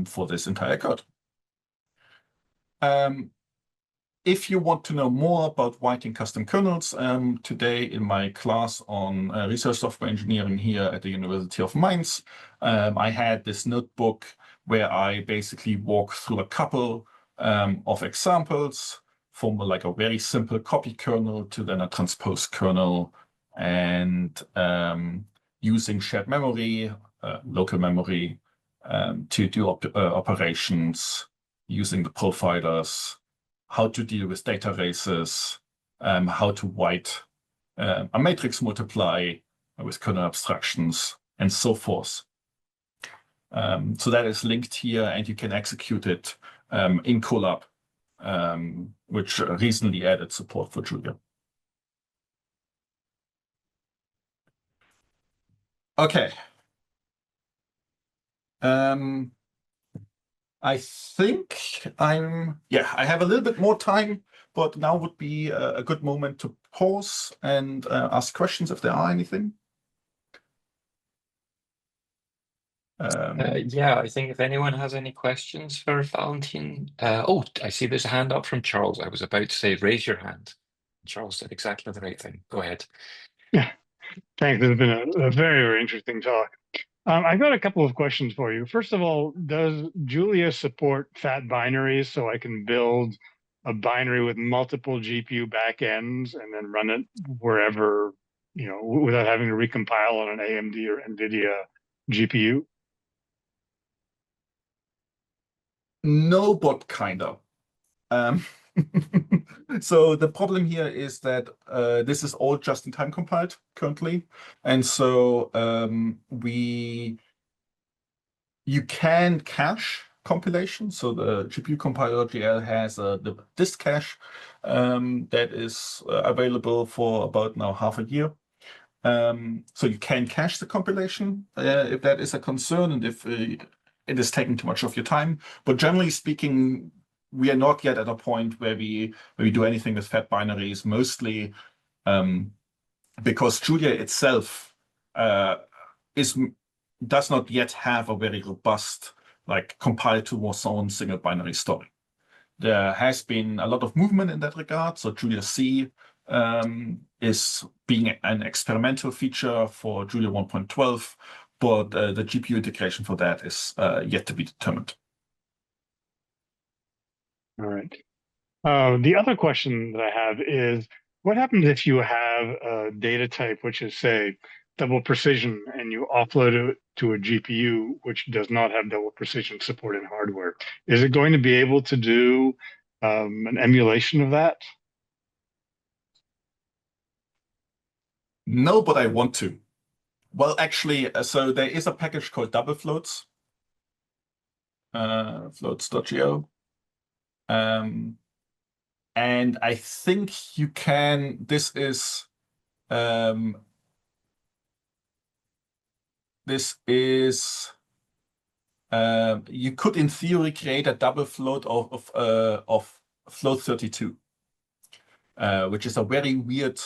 for this entire code. If you want to know more about writing custom kernels, today in my class on research software engineering here at the University of Mainz, I had this notebook where I basically walk through a couple of examples from like a very simple copy kernel to then a transpose kernel, and using shared memory, local memory, to do operations, using the profilers, how to deal with data races, how to write a matrix multiply with kernel abstractions, and so forth. So that is linked here, and you can execute it in Colab, which recently added support for Julia. Okay. I think I have a little bit more time, but now would be a good moment to pause and ask questions if there are anything. Yeah, I think if anyone has any questions for Valentin. Oh, I see there's a hand up from Charles. I was about to say, raise your hand. Charles did exactly the right thing. Go ahead. Yeah, thanks. It's been a very, very interesting talk. I've got a couple of questions for you. First of all, does Julia support fat binaries so I can build a binary with multiple GPU backends and then run it wherever, without having to recompile on an AMD or NVIDIA GPU? No, but kind of. So the problem here is that this is all just-in-time compiled currently, and so you can cache compilation. So the GPU compiler GL has the disk cache that is available for about now half a year. So you can cache the compilation if that is a concern and if it is taking too much of your time. But generally speaking, we are not yet at a point where we do anything with fat binaries, mostly because Julia itself does not yet have a very robust, like, compiled to one's own single binary story. There has been a lot of movement in that regard. So Julia C is being an experimental feature for Julia 1.12, but the GPU integration for that is yet to be determined. All right. The other question that I have is, what happens if you have a data type which is, say, double precision, and you offload it to a GPU which does not have double precision support in hardware? Is it going to be able to do an emulation of that? No, but I want to. Well, actually, so there is a package called double floats, floats.go. And I think you can, you could in theory create a double float of float 32, which is a very weird,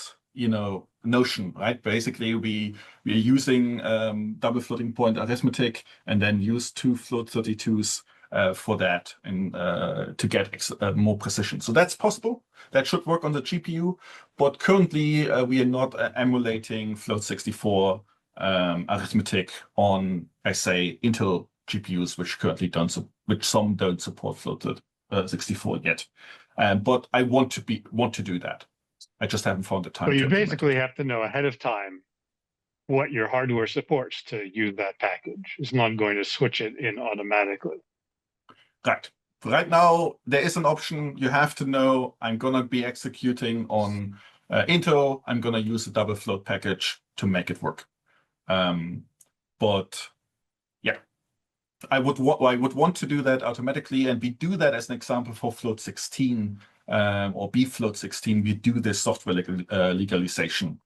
notion, right? Basically, we are using double floating point arithmetic and then use two float 32s for that and to get more precision. So that's possible. That should work on the GPU, but currently we are not emulating float 64 arithmetic on, I say, Intel GPUs, which currently which some don't support float 64 yet. But I want to do that. I just haven't found the time. So you basically have to know ahead of time what your hardware supports to use that package. It's not going to switch it in automatically. Right. Right now, there is an option. You have to know I'm going to be executing on Intel. I'm going to use a double float package to make it work. But yeah, I would want to do that automatically, and we do that as an example for float 16 or B float 16. We do this software legalization.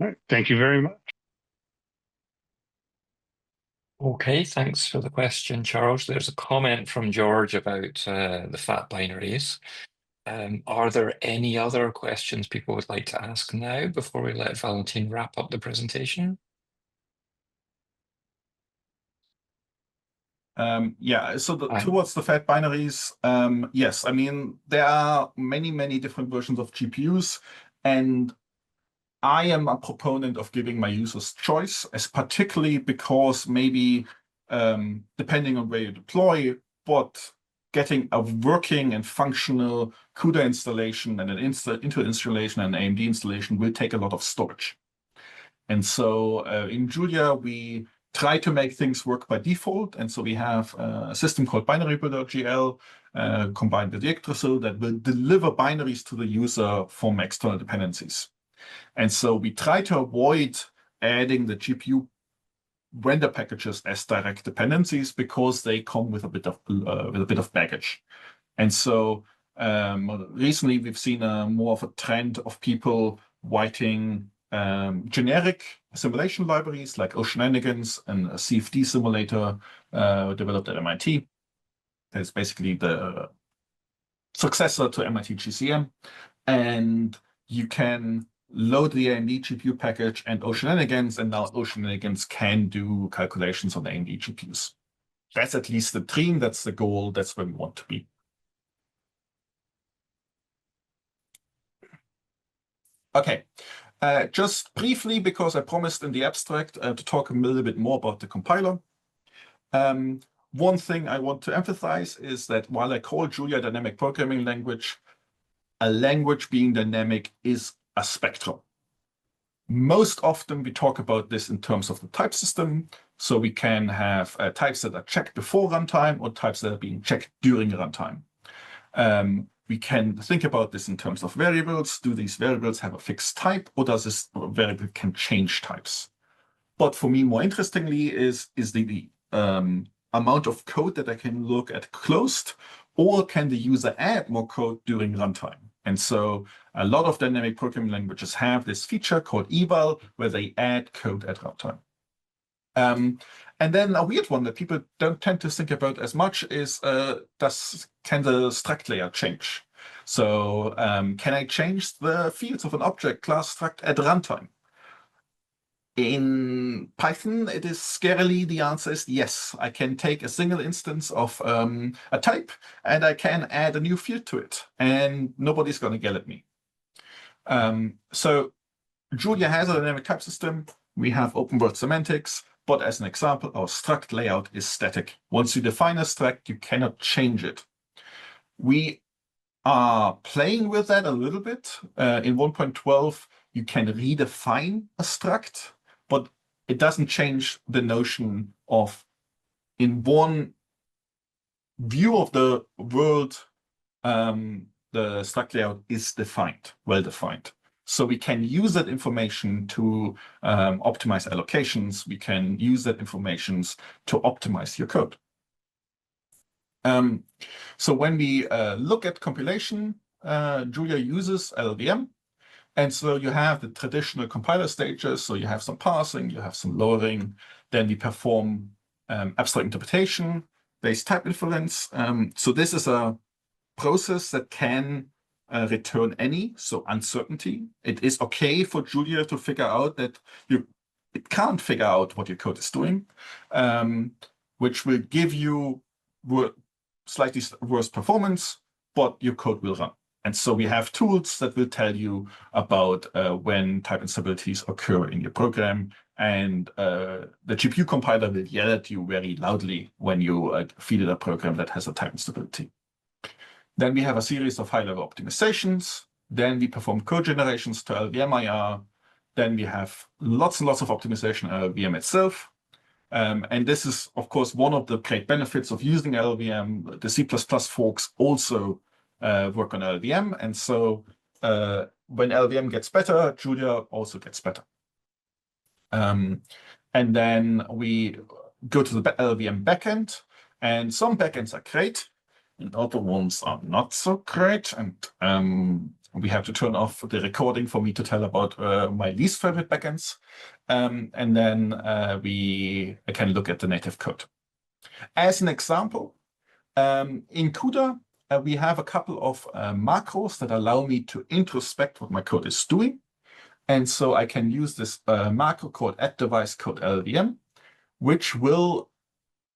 All right. Thank you very much. Okay, thanks for the question, Charles. There's a comment from George about the fat binaries. Are there any other questions people would like to ask now before we let Valentin wrap up the presentation? So towards the fat binaries, yes, I mean, there are many, many different versions of GPUs, and I am a proponent of giving my users choice, as particularly because maybe depending on where you deploy, but getting a working and functional CUDA installation and an Intel installation and an AMD installation will take a lot of storage. And so in Julia, we try to make things work by default. And so we have a system called Binary Builder GL combined with Yggdrasil that will deliver binaries to the user from external dependencies. And so we try to avoid adding the GPU render packages as direct dependencies because they come with a bit of baggage. And so recently we've seen more of a trend of people writing generic simulation libraries like Oceananigans and a CFD simulator developed at MIT. It's basically the successor to MIT GCM. And you can load the AMD GPU package and Oceananigans, and now Oceananigans can do calculations on the AMD GPUs. That's at least the dream, that's the goal, that's where we want to be. Okay, just briefly, because I promised in the abstract to talk a little bit more about the compiler. One thing I want to emphasize is that while I call Julia a dynamic programming language, a language being dynamic is a spectrum. Most often we talk about this in terms of the type system. So we can have types that are checked before runtime or types that are being checked during runtime. We can think about this in terms of variables. Do these variables have a fixed type, or does this variable can change types? But for me, more interestingly, is the amount of code that I can look at closed, or can the user add more code during runtime? And so a lot of dynamic programming languages have this feature called eval, where they add code at runtime. And then a weird one that people don't tend to think about as much is, can the struct layer change? So can I change the fields of an object class struct at runtime? In Python, it is scarily, the answer is yes. I can take a single instance of a type and I can add a new field to it, and nobody's going to yell at me. So Julia has a dynamic type system. We have open world semantics, but as an example, our struct layout is static. Once you define a struct, you cannot change it. We are playing with that a little bit. In 1.12, you can redefine a struct, but it doesn't change the notion of, in one view of the world, the struct layout is defined, well defined. So we can use that information to optimize allocations. We can use that information to optimize your code. So when we look at compilation, Julia uses LLVM. And so you have the traditional compiler stages. So you have some parsing, you have some lowering. Then we perform abstract interpretation, based type inference. So this is a process that can return any, so uncertainty. It is okay for Julia to figure out that it can't figure out what your code is doing, which will give you slightly worse performance, but your code will run. And so we have tools that will tell you about when type instabilities occur in your program. And the GPU compiler will yell at you very loudly when you feed it a program that has a type instability. Then we have a series of high-level optimizations. Then we perform code generations to LLVM-IR. Then we have lots and lots of optimization in LLVM itself. And this is, of course, one of the great benefits of using LLVM. The C++ folks also work on LLVM. And so when LLVM gets better, Julia also gets better. And then we go to the LLVM backend. And some backends are great, and other ones are not so great. And we have to turn off the recording for me to tell about my least favorite backends. And then we can look at the native code. As an example, in CUDA, we have a couple of macros that allow me to introspect what my code is doing. And so I can use this macro called add_device_code_LLVM, which will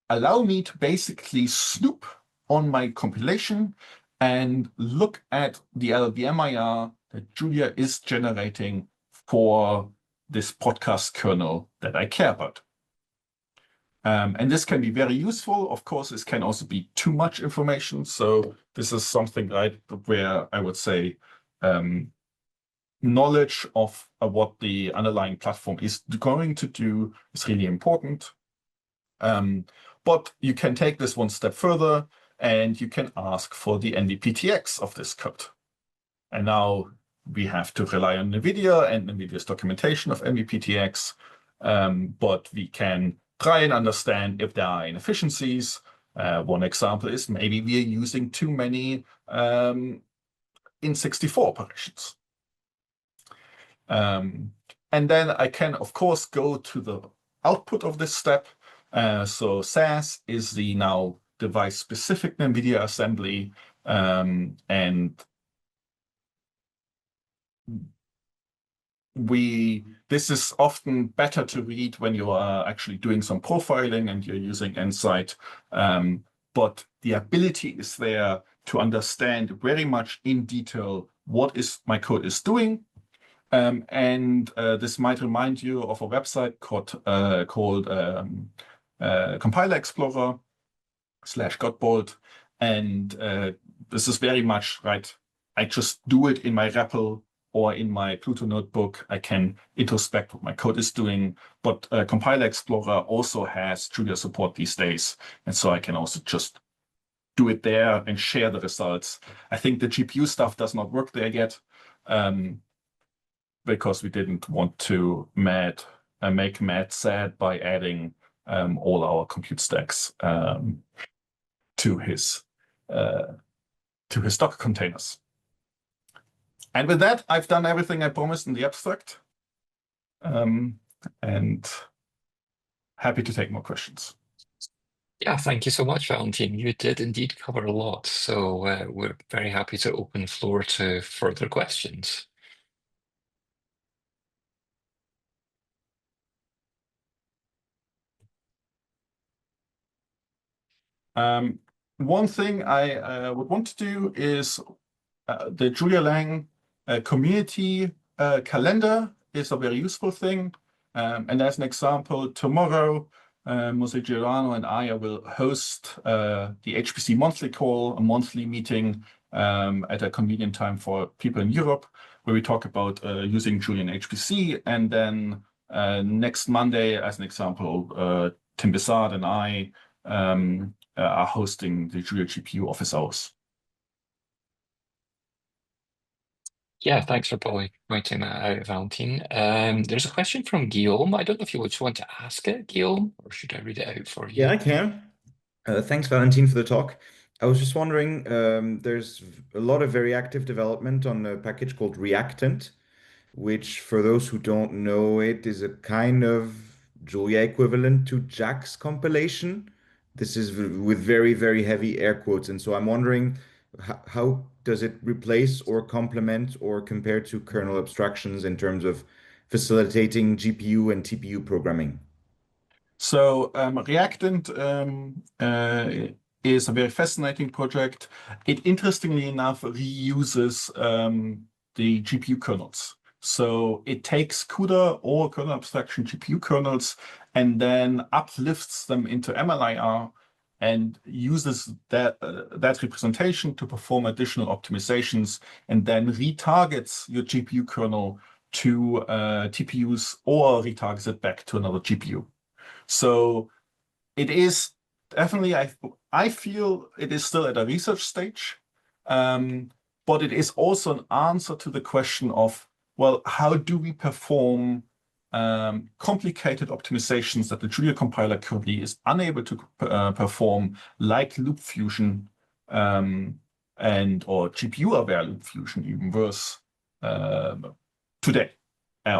allow me to basically snoop on my compilation and look at the LLVM-IR that Julia is generating for this podcast kernel that I care about. And this can be very useful. Of course, this can also be too much information. So this is something where I would say knowledge of what the underlying platform is going to do is really important. But you can take this one step further and you can ask for the NVPTX of this code. And now we have to rely on NVIDIA and NVIDIA's documentation of NVPTX, but we can try and understand if there are inefficiencies. One example is maybe we are using too many in 64 operations. And then I can, of course, go to the output of this step. So SAS is the now device-specific NVIDIA assembly, and this is often better to read when you are actually doing some profiling and you're using Insight. But the ability is there to understand very much in detail what my code is doing. This might remind you of a website called Compiler Explorer /Godbolt. And this is very much right. I just do it in my REPL or in my Pluto notebook. I can introspect what my code is doing. But Compiler Explorer also has Julia support these days. And so I can also just do it there and share the results. I think the GPU stuff does not work there yet, because we didn't want to make Matt sad by adding all our compute stacks to his Docker containers. And with that, I've done everything I promised in the abstract, and happy to take more questions. Yeah, thank you so much, Valentin. You did indeed cover a lot, so we're very happy to open the floor to further questions. One thing I would want to do is the Julia Lang community calendar is a very useful thing. And as an example, tomorrow, Jose Girano and I will host the HPC monthly call, a monthly meeting at a convenient time for people in Europe, where we talk about using Julia in HPC. And then next Monday, as an example, Tim Bissard and I are hosting the Julia GPU office hours. Yeah, thanks for pointing that out, Valentin. There's a question from Guillaume. I don't know if you just want to ask it, Guillaume, or should I read it out for you? Yeah, I can. Thanks, Valentin, for the talk. I was just wondering, there's a lot of very active development on a package called Reactant, which, for those who don't know it, is a kind of Julia equivalent to JAX compilation. This is with very, very heavy air quotes. And so I'm wondering, how does it replace or complement or compare to kernel abstractions in terms of facilitating GPU and TPU programming? So Reactant is a very fascinating project. It, interestingly enough, reuses the GPU kernels. So it takes CUDA or kernel abstraction GPU kernels and then uplifts them into MLIR and uses that representation to perform additional optimizations, and then retargets your GPU kernel to TPUs or retargets it back to another GPU. So it is definitely, I feel it is still at a research stage, but it is also an answer to the question of, well, how do we perform complicated optimizations that the Julia compiler currently is unable to perform, like loop fusion or GPU-aware loop fusion, even worse, today,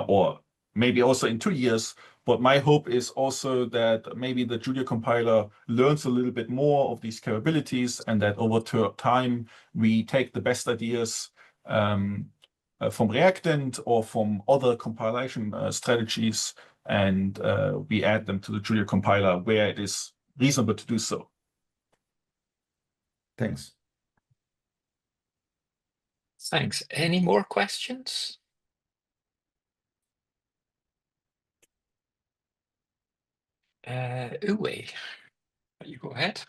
or maybe also in 2 years. But my hope is also that maybe the Julia compiler learns a little bit more of these capabilities, and that over time we take the best ideas from Reactant or from other compilation strategies, and we add them to the Julia compiler where it is reasonable to do so. Thanks. Thanks. Any more questions? Uwe, you go ahead.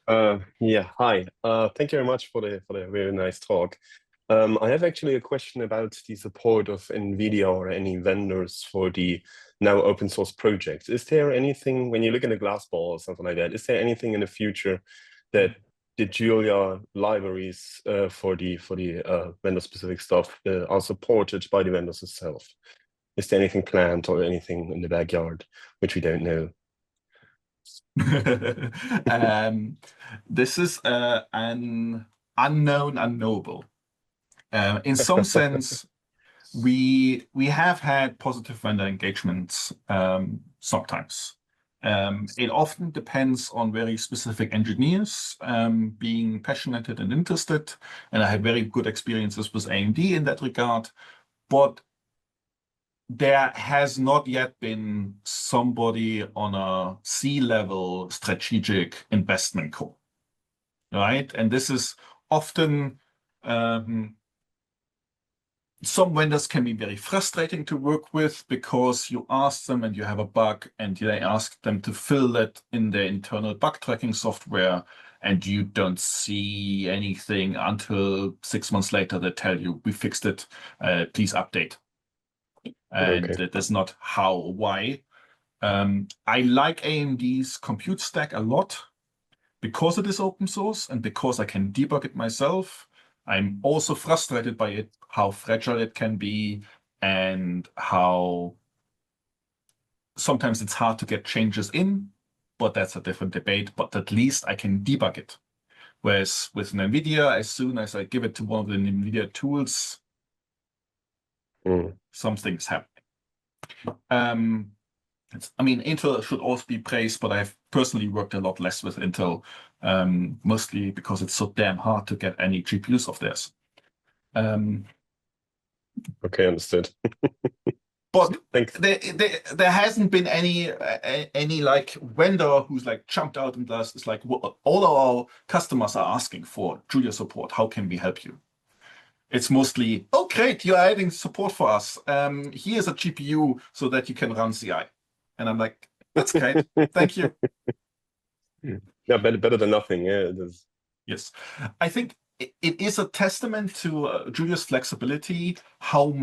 Yeah, hi. Thank you very much for the very nice talk. I have actually a question about the support of NVIDIA or any vendors for the now open source projects. Is there anything, when you look in a glass ball or something like that, is there anything in the future that the Julia libraries for the vendor specific stuff are supported by the vendors itself? Is there anything planned or anything in the backyard which we don't know? This is an unknown unknowable. In some sense, We have had positive vendor engagements sometimes. It often depends on very specific engineers being passionate and interested, and I had very good experiences with AMD in that regard. But there has not yet been somebody on a C-level strategic investment call, right? And this is often some vendors can be very frustrating to work with because you ask them and you have a bug and they ask them to fill that in their internal bug tracking software, and you don't see anything until 6 months later they tell you, we fixed it, please update. And that is not how or why. I like AMD's compute stack a lot because it is open source and because I can debug it myself. I'm also frustrated by it, how fragile it can be, and how sometimes it's hard to get changes in, but that's a different debate. But at least I can debug it. Whereas with NVIDIA, as soon as I give it to one of the NVIDIA tools, something's happening. I mean, Intel should also be praised, but I've personally worked a lot less with Intel, mostly because it's so damn hard to get any GPUs of theirs. Okay, understood. But Thanks. there hasn't been any like vendor who's like jumped out and does. It's like, well, all of our customers are asking for Julia support. How can we help you? It's mostly, oh great, you're adding support for us. Here's a GPU so that you can run CI. And I'm like, that's great. Thank you. Yeah, better than nothing. Yeah, it is. Yes. I think it is a testament to Julia's flexibility, how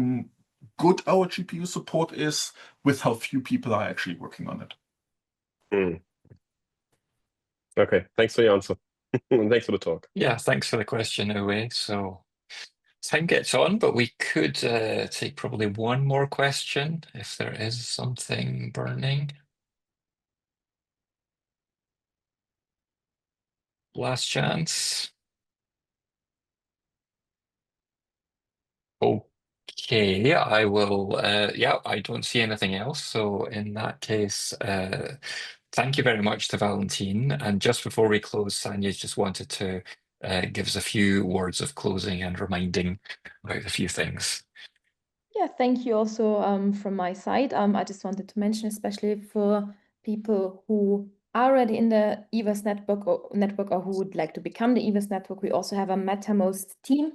good our GPU support is with how few people are actually working on it. Okay, thanks for your answer. And thanks for the talk. Yeah, thanks for the question, Uwe. So time gets on, but we could take probably one more question if there is something burning. Last chance. Okay, I will, yeah, I don't see anything else. So in that case, thank you very much to Valentin. And just before we close, Sanya just wanted to give us a few words of closing and reminding about a few things. Yeah, thank you also from my side. I just wanted to mention, especially for people who are already in the EVERSE network or who would like to become the EVERSE network, we also have a MetaMost team.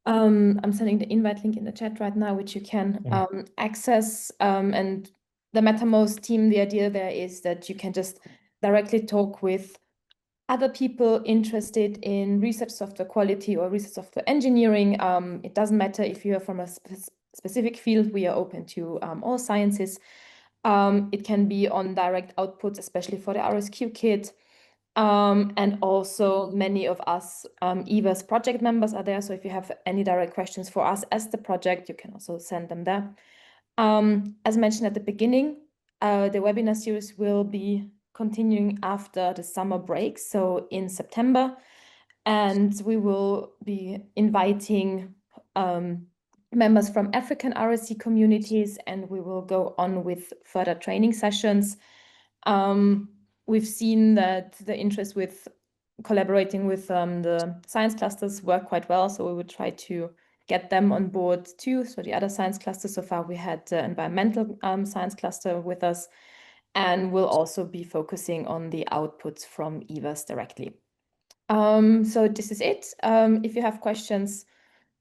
I'm sending the invite link in the chat right now, which you can access. And the MetaMost team, the idea there is that you can just directly talk with other people interested in research software quality or research software engineering. It doesn't matter if you are from a specific field, we are open to all sciences. It can be on direct outputs, especially for the RSQ kit. And also many of us EVERSE project members are there. So if you have any direct questions for us as the project, you can also send them there. As mentioned at the beginning, the webinar series will be continuing after the summer break, so in September. And we will be inviting members from African RSC communities, and we will go on with further training sessions. We've seen that the interest with collaborating with the science clusters work quite well, so we would try to get them on board too. So the other science clusters, so far we had the environmental science cluster with us, and we'll also be focusing on the outputs from EVERSE directly. So this is it. If you have questions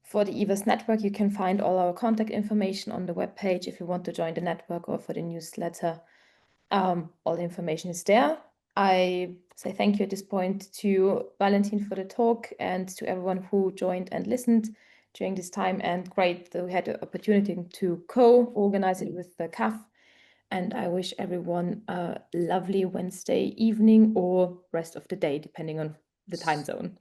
for the EVERSE network, you can find all our contact information on the webpage. If you want to join the network or for the newsletter, all the information is there. I say thank you at this point to Valentin for the talk and to everyone who joined and listened during this time. And great that we had the opportunity to co-organize it with the CAF. And I wish everyone a lovely Wednesday evening or rest of the day, depending on the time zone.